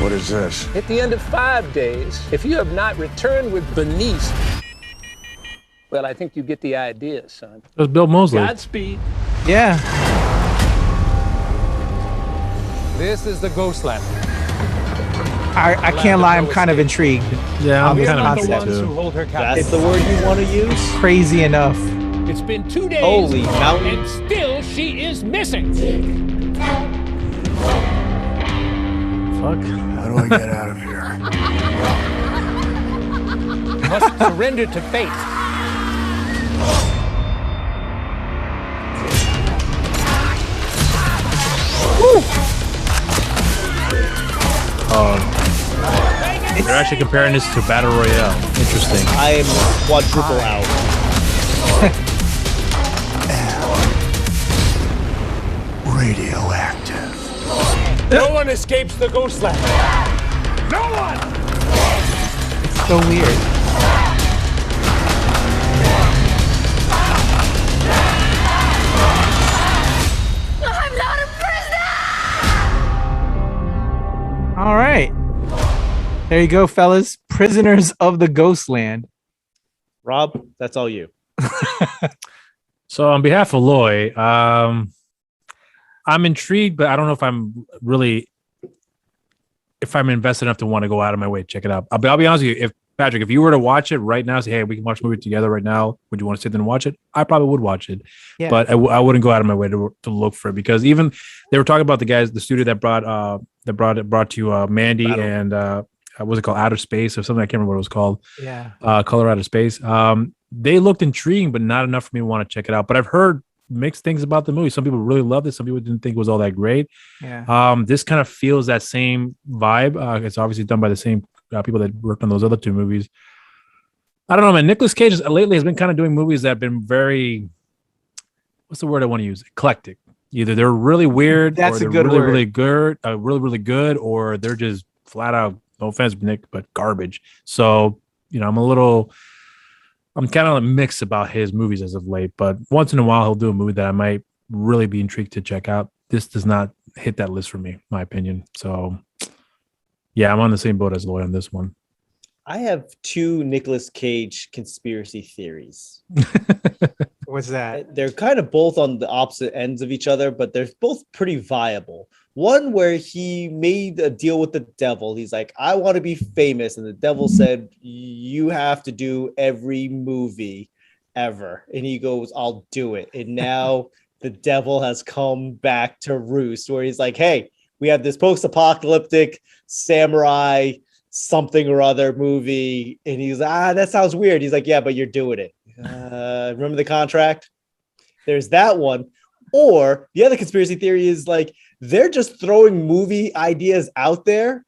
What is this? At the end of 5 days, if you have not returned with Bernice, well, I think you get the idea, son. It was Bill Moseley. Godspeed. Yeah. This is the Ghostland. I can't lie, I'm kind of intrigued. Yeah, I'm kind not of the ones too. who hold her That's captive. the word you want to use? Crazy enough. It's been 2 days. Holy mountain. And still she is missing. Fuck. How do I get out of here? You must surrender to fate. They're actually comparing this to Battle Royale. Interesting. I am quadruple out. Radioactive. No one escapes the Ghostland. No one! It's so weird. I'm not a prisoner! All right. There you go, fellas. Prisoners of the Ghostland. Rob, that's all you. So on behalf of Loy, I'm intrigued, but I don't know if I'm invested enough to want to go out of my way to check it out. I'll be honest with you. If Patrick, if you were to watch it right now, say, hey, we can watch a movie together right now, would you want to sit there and watch it? I probably would watch it, but I wouldn't go out of my way to look for it, because even they were talking about the studio that brought to Mandy and what's it called, Outer Space or something. I can't remember what it was called. Yeah. Color Outer Space. They looked intriguing, but not enough for me to want to check it out. But I've heard mixed things about the movie. Some people really loved it. Some people didn't think it was all that great. Yeah. This kind of feels that same vibe. It's obviously done by the same people that worked on those other two movies. I don't know, man. Nicolas Cage lately has been kind of doing movies that have been very, what's the word I want to use? Eclectic. Either they're really weird, That's or a they're good really, word. really good, really good, or they're just flat out, no offense, Nick, but garbage. So, I'm kind of mixed about his movies as of late, but once in a while he'll do a movie that I might really be intrigued to check out. This does not hit that list for me, my opinion. So, yeah, I'm on the same boat as Lloyd on this one. I have two Nicolas Cage conspiracy theories. What's that? They're kind of both on the opposite ends of each other, but they're both pretty viable. One where he made a deal with the devil. He's like, I want to be famous. And the devil said, you have to do every movie ever. And he goes, I'll do it. And now the devil has come back to roost, where he's like, hey, we have this post-apocalyptic samurai something or other movie. And he's that sounds weird. He's like, yeah, but you're doing it. Remember the contract? There's that one. Or the other conspiracy theory is like, they're just throwing movie ideas out there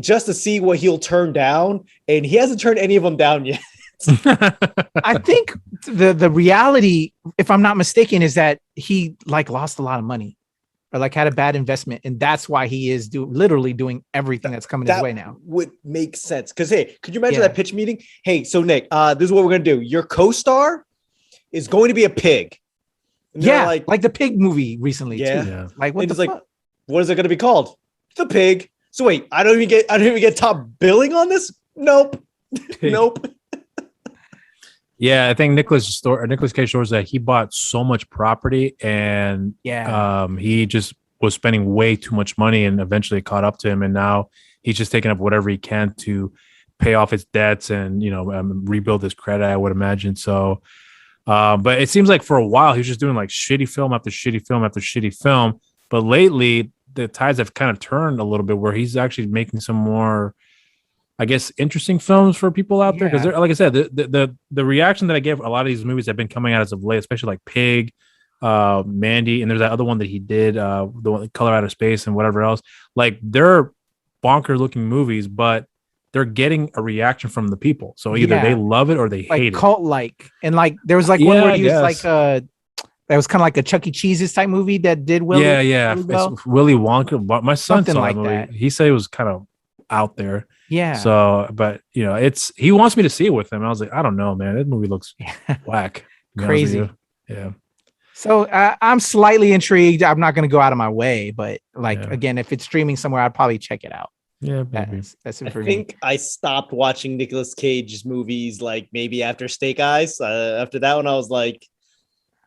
just to see what he'll turn down. And he hasn't turned any of them down yet. I think the reality, if I'm not mistaken, is that he lost a lot of money. or like had a bad investment, and that's why he is literally doing everything that's coming his way now. Would make sense because hey, could you imagine that pitch meeting? Hey, so Nick, this is what we're gonna do. Your co-star is going to be a pig. Yeah, like the pig movie recently too. Like what the fuck? Like, what is it gonna be called? The Pig. So wait, I don't even get top billing on this. Nope. Nope. Yeah, I think Nicolas Cage stores that he bought so much property and he just was spending way too much money and eventually it caught up to him. And now he's just taking up whatever he can to pay off his debts and, rebuild his credit, I would imagine. So, but it seems like for a while, he was just doing like shitty film after shitty film after shitty film. But lately the tides have kind of turned a little bit where he's actually making some more, I guess, interesting films for people out there. Because like I said, the reaction that I gave a lot of these movies that have been coming out as of late, especially like Pig, Mandy, and there's that other one that he did, the one Color Out of Space and whatever else. Like they're bonker looking movies, but they're getting a reaction from the people. So either they love it or they hate it. Cult like, and like there was like one where he was like that was kind of like a Chuck E. Cheese's type movie that did Willy. It's Willy Wonka. But my son Something saw like the movie. that. He said it was kind of out there. Yeah. So, but it's he wants me to see it with him. I was like, I don't know, man. That movie looks whack. Crazy. Yeah. So I'm slightly intrigued. I'm not going to go out of my way, but again, if it's streaming somewhere, I'd probably check it out. Yeah, maybe. That's it for I me. think I stopped watching Nicolas Cage's movies like maybe after Snake Eyes. After that one, I was like,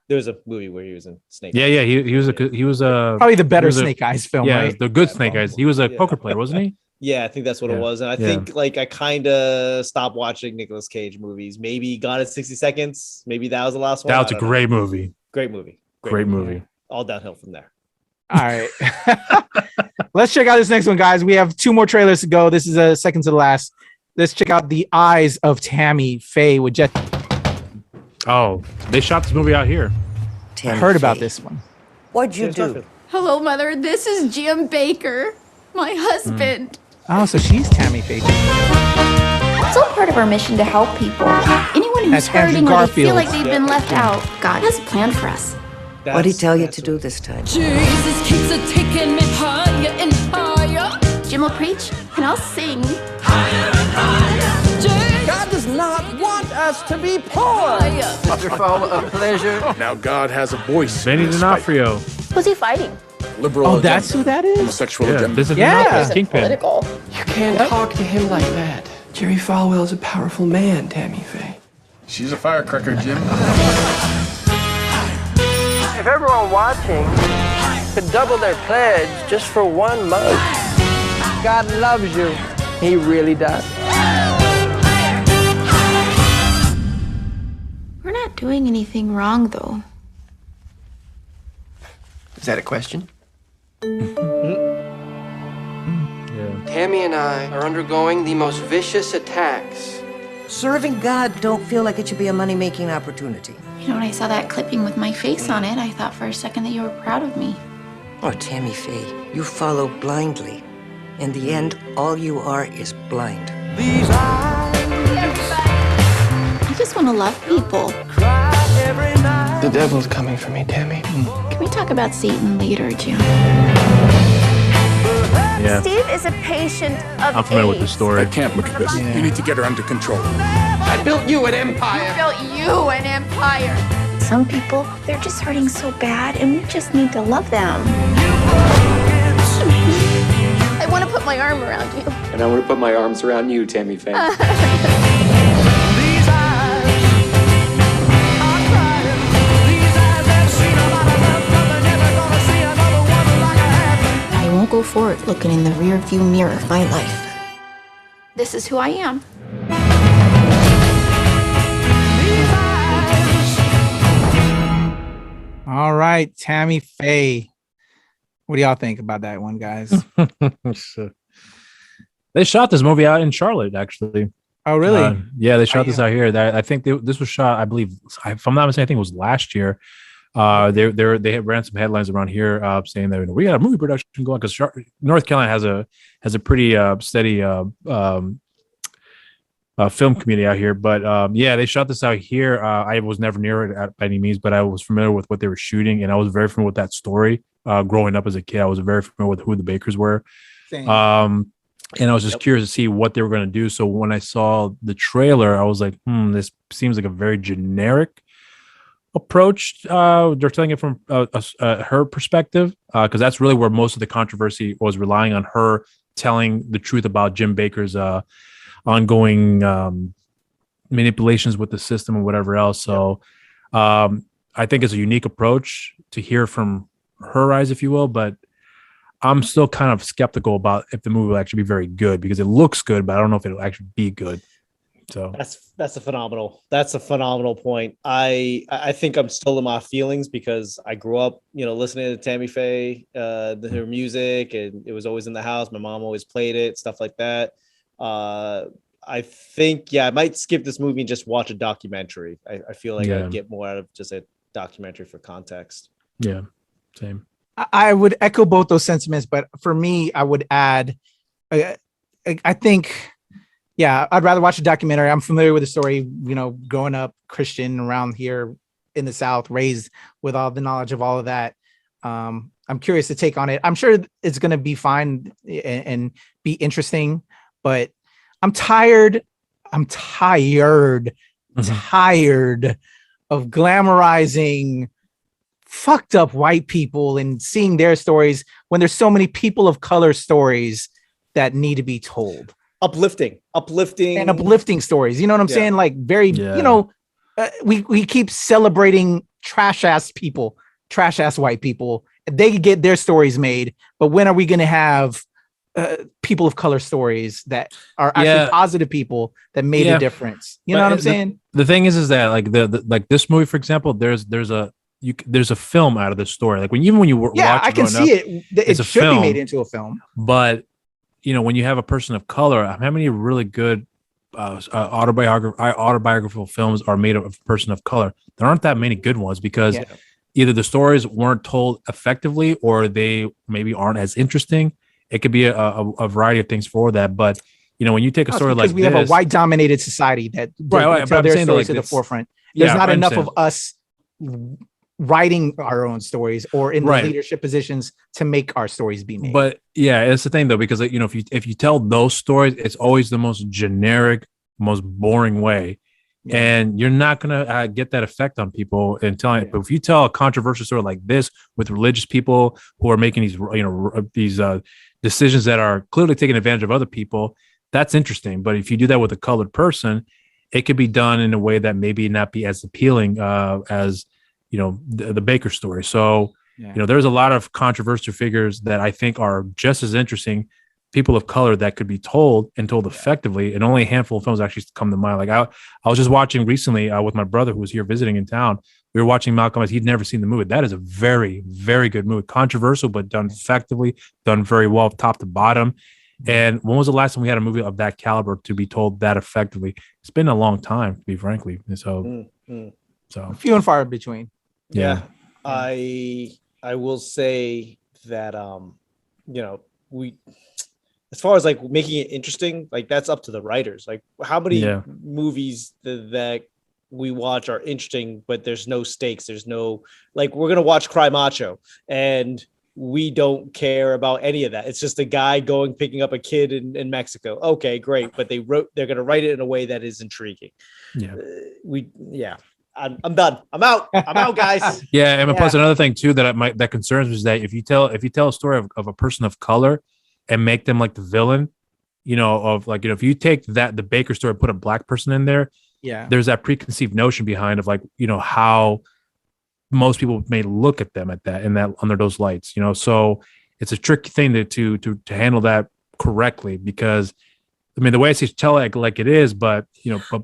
there was a movie where he was in Snake Eyes. Yeah. He was a probably the better Snake Eyes film. Yeah, right? the good Snake Eyes. He was a poker player, wasn't he? Yeah, I think that's what it was. And I think like I kind of stopped watching Nicolas Cage movies. Maybe Gone in 60 Seconds. Maybe that was the last one. That was a great movie. Great movie. Great movie. All downhill from there. All right. Let's check out this next one, guys. We have 2 more trailers to go. This is a second to the last. Let's check out The Eyes of Tammy Faye with Jet. Oh, they shot this movie out here. I heard about this one. What'd you do? Hello, Mother. This is Jim Baker, my husband. Oh, so she's Tammy Faye. It's all part of our mission to help people. Anyone who's That's Andrew hurting or they feel Garfield. like they've been left out, God has a plan for us. What'd he tell you to do this time? Jesus keeps a taking me higher and higher. Jim will preach, and I'll sing. God does not want us to be poor. Waterfall of pleasure. Now God has a voice. Benny D'Onofrio. Who's he fighting? Liberal. Oh, that's who that is? Homosexual Yeah, agenda. this is Yeah. Kingpin. Political. You can't talk to him like that. Jerry Falwell's a powerful man, Tammy Faye. She's a firecracker, Jim. If everyone watching could double their pledge just for 1 month, God loves you. He really does. We're not doing anything wrong, though. Is that a question? Tammy and I are undergoing the most vicious attacks. Serving God don't feel like it should be a money-making opportunity. You know, when I saw that clipping with my face on it, I thought for a second that you were proud of me. Oh, Tammy Faye, you follow blindly. In the end, all you are is blind. I just want to love people. The devil's coming for me, Tammy. Can we talk about Satan later, Jim? Yeah. Steve is a patient of I'm familiar with the story. I can't look at this. You need to get her under control. I built you an empire. Built you an empire. Some people, they're just hurting so bad, and we just need to love them. I want to put my arm around you. And I want to put my arms around you, Tammy Faye. I won't go forward looking in the rear-view mirror of my life. This is who I am. All right, Tammy Faye. What do y'all think about that one, guys? They shot this movie out in Charlotte, actually. Oh, really? Yeah, they shot this out here. I think this was shot, I believe, if I'm not mistaken, I think it was last year. They had ran some headlines around here saying that we got a movie production going because North Carolina has a pretty steady film community out here. But yeah, they shot this out here. I was never near it by any means, but I was familiar with what they were shooting, and I was very familiar with that story growing up as a kid. I was very familiar with who the Bakers were. Same. And I was just curious to see what they were going to do. So when I saw the trailer, I was like, this seems like a very generic approach. They're telling it from her perspective, because that's really where most of the controversy was, relying on her telling the truth about Jim Baker's ongoing manipulations with the system and whatever else. So I think it's a unique approach to hear from her eyes, if you will, but I'm still kind of skeptical about if the movie will actually be very good, because it looks good, but I don't know if it'll actually be good. So that's a phenomenal point. I think I'm still in my feelings because I grew up, listening to Tammy Faye, her music, and it was always in the house. My mom always played it, stuff like that. I think, I might skip this movie and just watch a documentary. I feel like I'd get more out of just a documentary for context. Yeah, same. I would echo both those sentiments, but for me, I would add, I think, I'd rather watch a documentary. I'm familiar with the story, growing up Christian around here in the South, raised with all the knowledge of all of that. I'm curious to take on it. I'm sure it's going to be fine and be interesting, but I'm tired. Tired of glamorizing fucked up white people and seeing their stories when there's so many people of color stories that need to be told. Uplifting stories. You know what I'm saying? Like very, we keep celebrating trash ass white people. They get their stories made, but when are we going to have people of color stories that are actually positive people that made a difference? You know what I'm saying? The thing is that like like this movie, for example, there's a film out of this story. Like when you watch it, I can see it. It should be made into a film. But when you have a person of color, how many really good autobiographical films are made of a person of color? There aren't that many good ones, because either the stories weren't told effectively or they maybe aren't as interesting. It could be a variety of things for that. But when you take a story like this, we have a white dominated society that tell their stories to the forefront. There's not enough of us writing our own stories or in the leadership positions to make our stories be made. But it's the thing though, because if you tell those stories, it's always the most generic, most boring way, and you're not gonna get that effect on people in telling it. But if you tell a controversial story like this with religious people who are making these decisions that are clearly taking advantage of other people, that's interesting. But if you do that with a colored person, it could be done in a way that maybe not be as appealing as the Baker story. So, there's a lot of controversial figures that I think are just as interesting, people of color that could be told effectively, and only a handful of films actually come to mind. Like I was just watching recently with my brother who was here visiting in town. We were watching Malcolm X. He'd never seen the movie. That is a very, very good movie. Controversial, but done effectively, done very well, top to bottom. And when was the last time we had a movie of that caliber to be told that effectively? It's been a long time, to be frankly. So few and far between. Yeah. I will say that we, as far as like making it interesting, like that's up to the writers. Like how many movies that we watch are interesting, but there's no stakes. There's no, like, we're gonna watch Cry Macho and we don't care about any of that. It's just a guy picking up a kid in Mexico. Okay, great, but they're gonna write it in a way that is intriguing. I'm done. I'm out, guys. And plus another thing too that concerns me is that if you tell a story of a person of color and make them like the villain, if you take the Baker story and put a black person in there, there's that preconceived notion behind of how most people may look at them under those lights, so it's a tricky thing to handle that correctly, because the way I say tell it like it is, but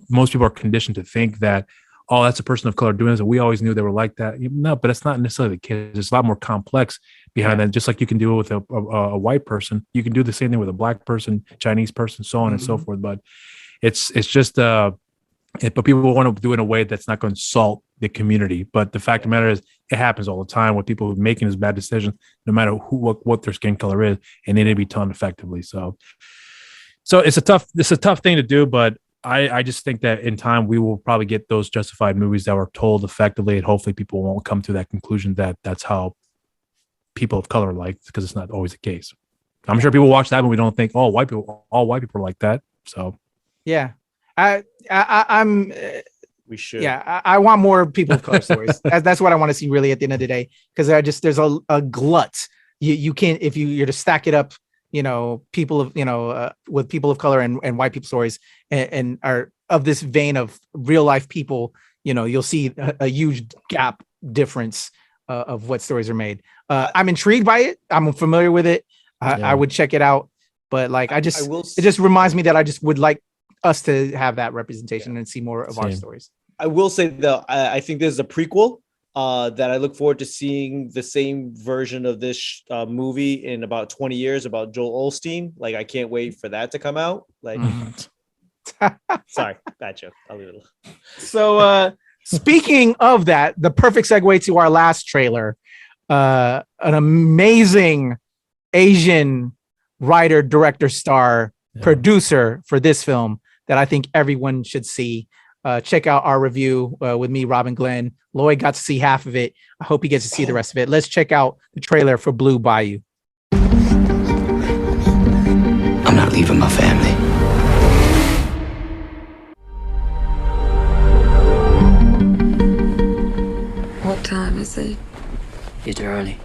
most people are conditioned to think that, oh, that's a person of color doing this, and we always knew they were like that. No, but it's not necessarily the case. There's a lot more complex behind that. Just like you can do it with a white person, you can do the same thing with a black person, Chinese person, so on and so forth. But it's just but people want to do it in a way that's not going to insult the community. But the fact of the matter is, it happens all the time with people who are making this bad decisions, no matter what their skin color is, and they need to be done effectively. So it's a tough thing to do, but I just think that in time we will probably get those justified movies that were told effectively, and hopefully people won't come to that conclusion that that's how people of color like, because it's not always the case. I'm sure people watch that movie don't think, oh, all white people are like that. So yeah, I'm. We should. Yeah, I want more people of color stories. That's what I want to see really at the end of the day, because there's a glut. You can't, if you're to stack it up, people of with people of color and white people stories and are of this vein of real life people, you'll see a huge gap difference of what stories are made. I'm intrigued by it. I'm familiar with it. I would check it out, but like it just reminds me that I just would like us to have that representation and see more of our stories. I will say though, I think there's a prequel that I look forward to seeing the same version of this movie in about 20 years about Joel Osteen. Like, I can't wait for that to come out. Like, sorry, bad joke. I'll leave it alone. So, speaking of that, the perfect segue to our last trailer, an amazing Asian writer, director, star, producer for this film that I think everyone should see. Check out our review with me, Rob and Glenn. Lloyd got to see half of it. I hope he gets to see the rest of it. Let's check out the trailer for Blue Bayou. I'm not leaving my family. What time is it? It's early.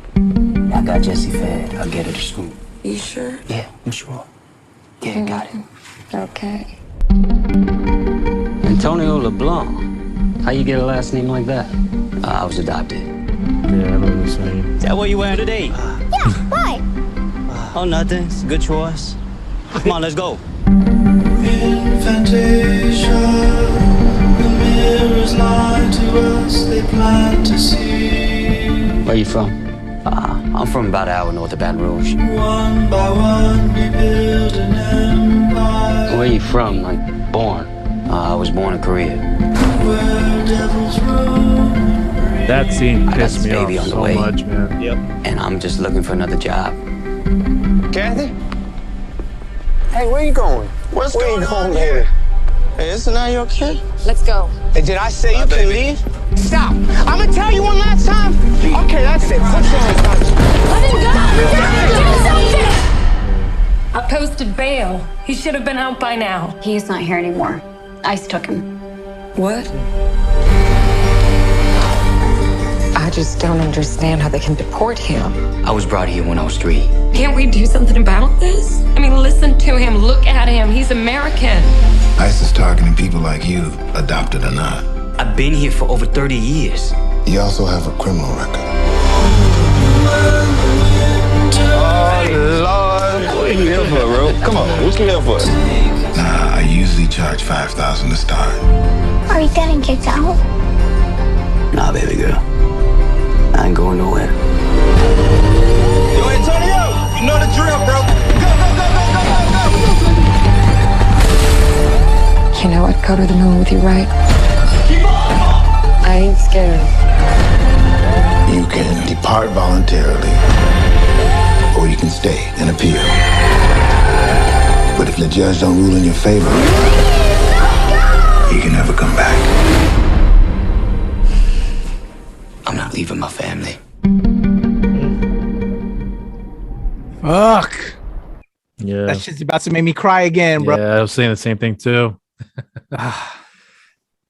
I got Jessie fed. I'll get her to school. You sure? Yeah, I'm sure. Yeah, got it. Okay. Antonio LeBlanc. How you get a last name like that? I was adopted. Yeah, I know the same. Is that what you wearing today? Yeah, why? Oh, nothing. It's a good choice. Come on, let's go. Infantation, the mirrors lie to us, they plan to see. Where you from? I'm from about an hour north of Baton Rouge. One by one, we build an empire. Where you from? Like, born? I was born in Korea. Where devils roam. That scene I got pissed this me off baby on the so way. much, man. Yep. And I'm just looking for another job. Kathy? Hey, where you going? What's where going you going, on baby? here? Hey, isn't that your kid? Let's go. Hey, did I say you can leave? Stop! I'm gonna tell you one last time. Okay, that's it. Put your hands down. Let him go! Do something! I posted bail. He should have been out by now. He's not here anymore. ICE took him. What? I just don't understand how they can deport him. I was brought here when I was 3. Can't we do something about this? I mean, listen to him. Look at him. He's American. ICE is targeting people like you, adopted or not. I've been here for over 30 years. You also have a criminal record. Oh, Lord. What are you here for, bro? Come on, what you here for? Nah, I usually charge $5,000 to start. Are you getting kicked out? Nah, baby girl. I ain't going nowhere. Yo, Antonio, you know the drill, bro. Go, go, go, go, go, go, go. You know I'd go to the moon with you, right? I ain't scared. You can depart voluntarily, or you can stay and appeal. But if the judge don't rule in your favor, you can never come back. I'm not leaving my family. Fuck. Yeah. That shit's about to make me cry again, bro. Yeah, I was saying the same thing too.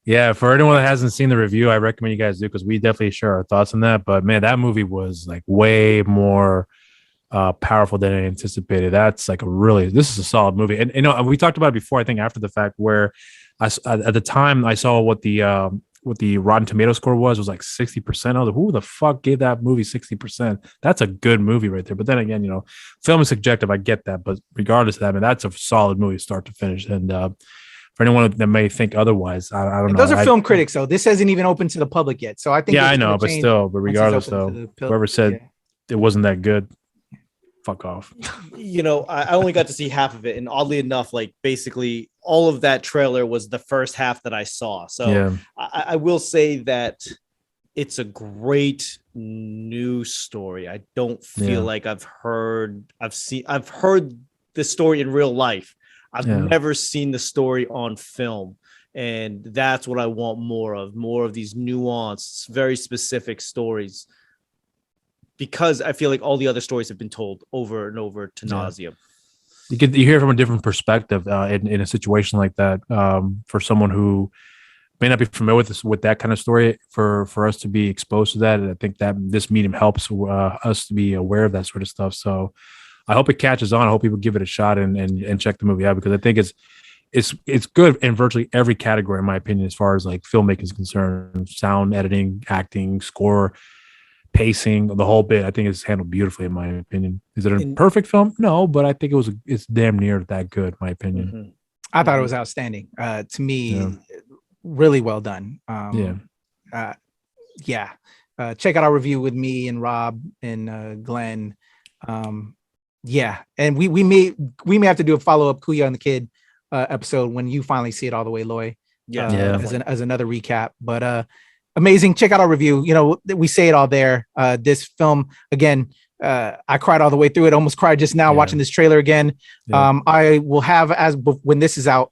Yeah, for anyone that hasn't seen the review, I recommend you guys do, because we definitely share our thoughts on that. But man, that movie was like way more powerful than I anticipated. That's like this is a solid movie. And we talked about it before, I think after the fact, where at the time I saw what the Rotten Tomato score was like 60%. I was like, who the fuck gave that movie 60%? That's a good movie right there. But then again, film is subjective. I get that. But regardless of that, man, that's a solid movie start to finish. And for anyone that may think otherwise, I don't know. Those are film critics, though. This hasn't even opened to the public yet. So I think. Yeah, I know. But still, regardless, though, whoever said it wasn't that good, fuck off. I only got to see half of it. And oddly enough, like basically all of that trailer was the first half that I saw. So yeah. I will say that it's a great new story. I don't feel like I've heard the story in real life. I've never seen the story on film. And that's what I want more of these nuanced, very specific stories. because I feel like all the other stories have been told over and over to nauseum. You hear from a different perspective in a situation like that. For someone who may not be familiar with that kind of story, for us to be exposed to that, and I think that this medium helps us to be aware of that sort of stuff. So I hope it catches on. I hope people give it a shot and check the movie out, because I think it's good in virtually every category, in my opinion, as far as like filmmaking is concerned: sound, editing, acting, score, pacing, the whole bit. I think it's handled beautifully, in my opinion. Is it a perfect film? No, but I think it's damn near that good, in my opinion. Mm-hmm. I thought it was outstanding. To me, really well done. Check out our review with me and Rob and Glenn. And we may have to do a follow-up Kuya and the Kid episode when you finally see it all the way, Loy. As another recap. But amazing. Check out our review. You know, we say it all there. This film, again, I cried all the way through it. Almost cried just now watching this trailer again. I will have, when this is out,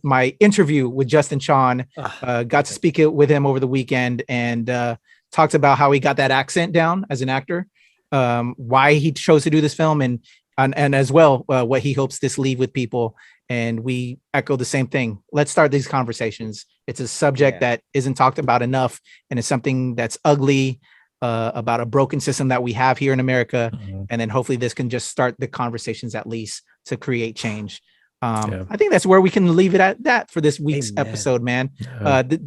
my interview with Justin Chon. Got to speak it with him over the weekend, and talked about how he got that accent down as an actor, why he chose to do this film, and as well what he hopes this leave with people. And we echo the same thing. Let's start these conversations. It's a subject that isn't talked about enough, and it's something that's ugly, about a broken system that we have here in America. And then hopefully this can just start the conversations, at least, to create change. I think that's where we can leave it at that for this week's episode, man.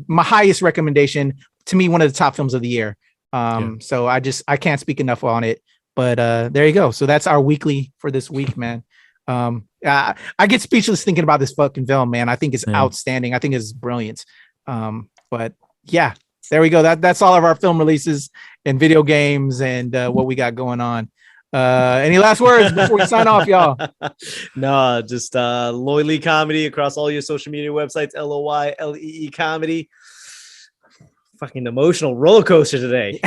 My highest recommendation, to me, one of the top films of the year. So I can't speak enough on it, but there you go. So that's our weekly for this week, man. I get speechless thinking about this fucking film, man. I think it's outstanding. I think it's brilliant. But yeah, there we go. That's all of our film releases and video games and what we got going on. Any last words before we sign off, y'all? No, just Loy Lee Comedy across all your social media websites. LOYLEE Comedy. Fucking emotional roller coaster today.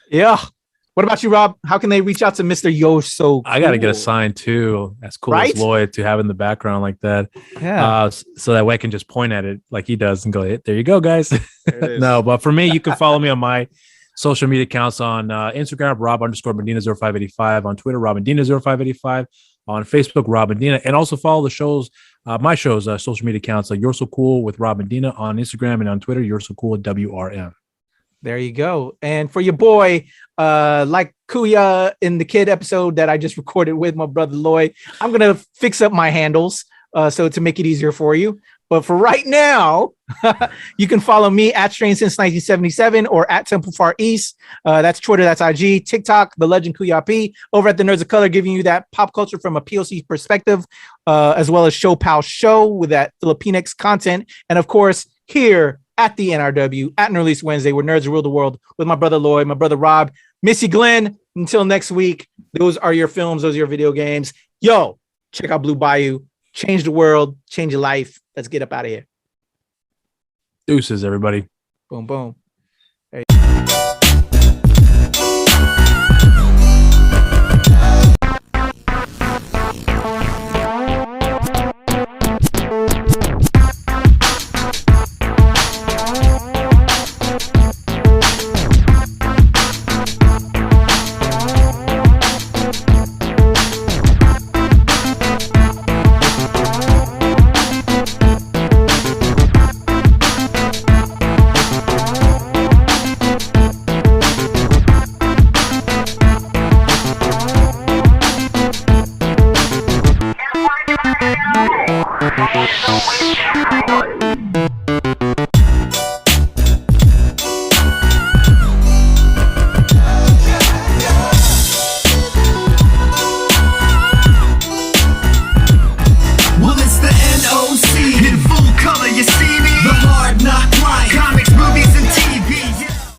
Yeah. What about you, Rob? How can they reach out to Mr. Yo So Cool? I got to get a sign too, as cool as Lloyd, to have in the background like that. Yeah. So that way I can just point at it like he does and go, hey, there you go, guys. No, but for me, you can follow me on my social media accounts on Instagram, Rob_Medina0585, on Twitter, RobMedina0585, on Facebook, Rob Medina, and also follow the shows, my shows, social media accounts like You're So Cool with Rob Medina on Instagram, and on Twitter, You're So Cool WRM. There you go. And for your boy, like Kuya in the Kid episode that I just recorded with my brother Lloyd, I'm going to fix up my handles so to make it easier for you. But for right now, you can follow me at Strange Since 1977 or at Temple Far East. That's Twitter, that's IG, TikTok, The Legend Kuya P. Over at the Nerds of Color, giving you that pop culture from a POC perspective, as well as Show Pal Show with that Filipinx content. And of course, here at the NRW at Nerds Wednesday, where nerds rule the world, with my brother Lloyd, my brother Rob, Missy Glenn. Until next week, those are your films, those are your video games. Yo, check out Blue Bayou. Change the world, change your life. Let's get up out of here. Deuces, everybody. Boom, boom.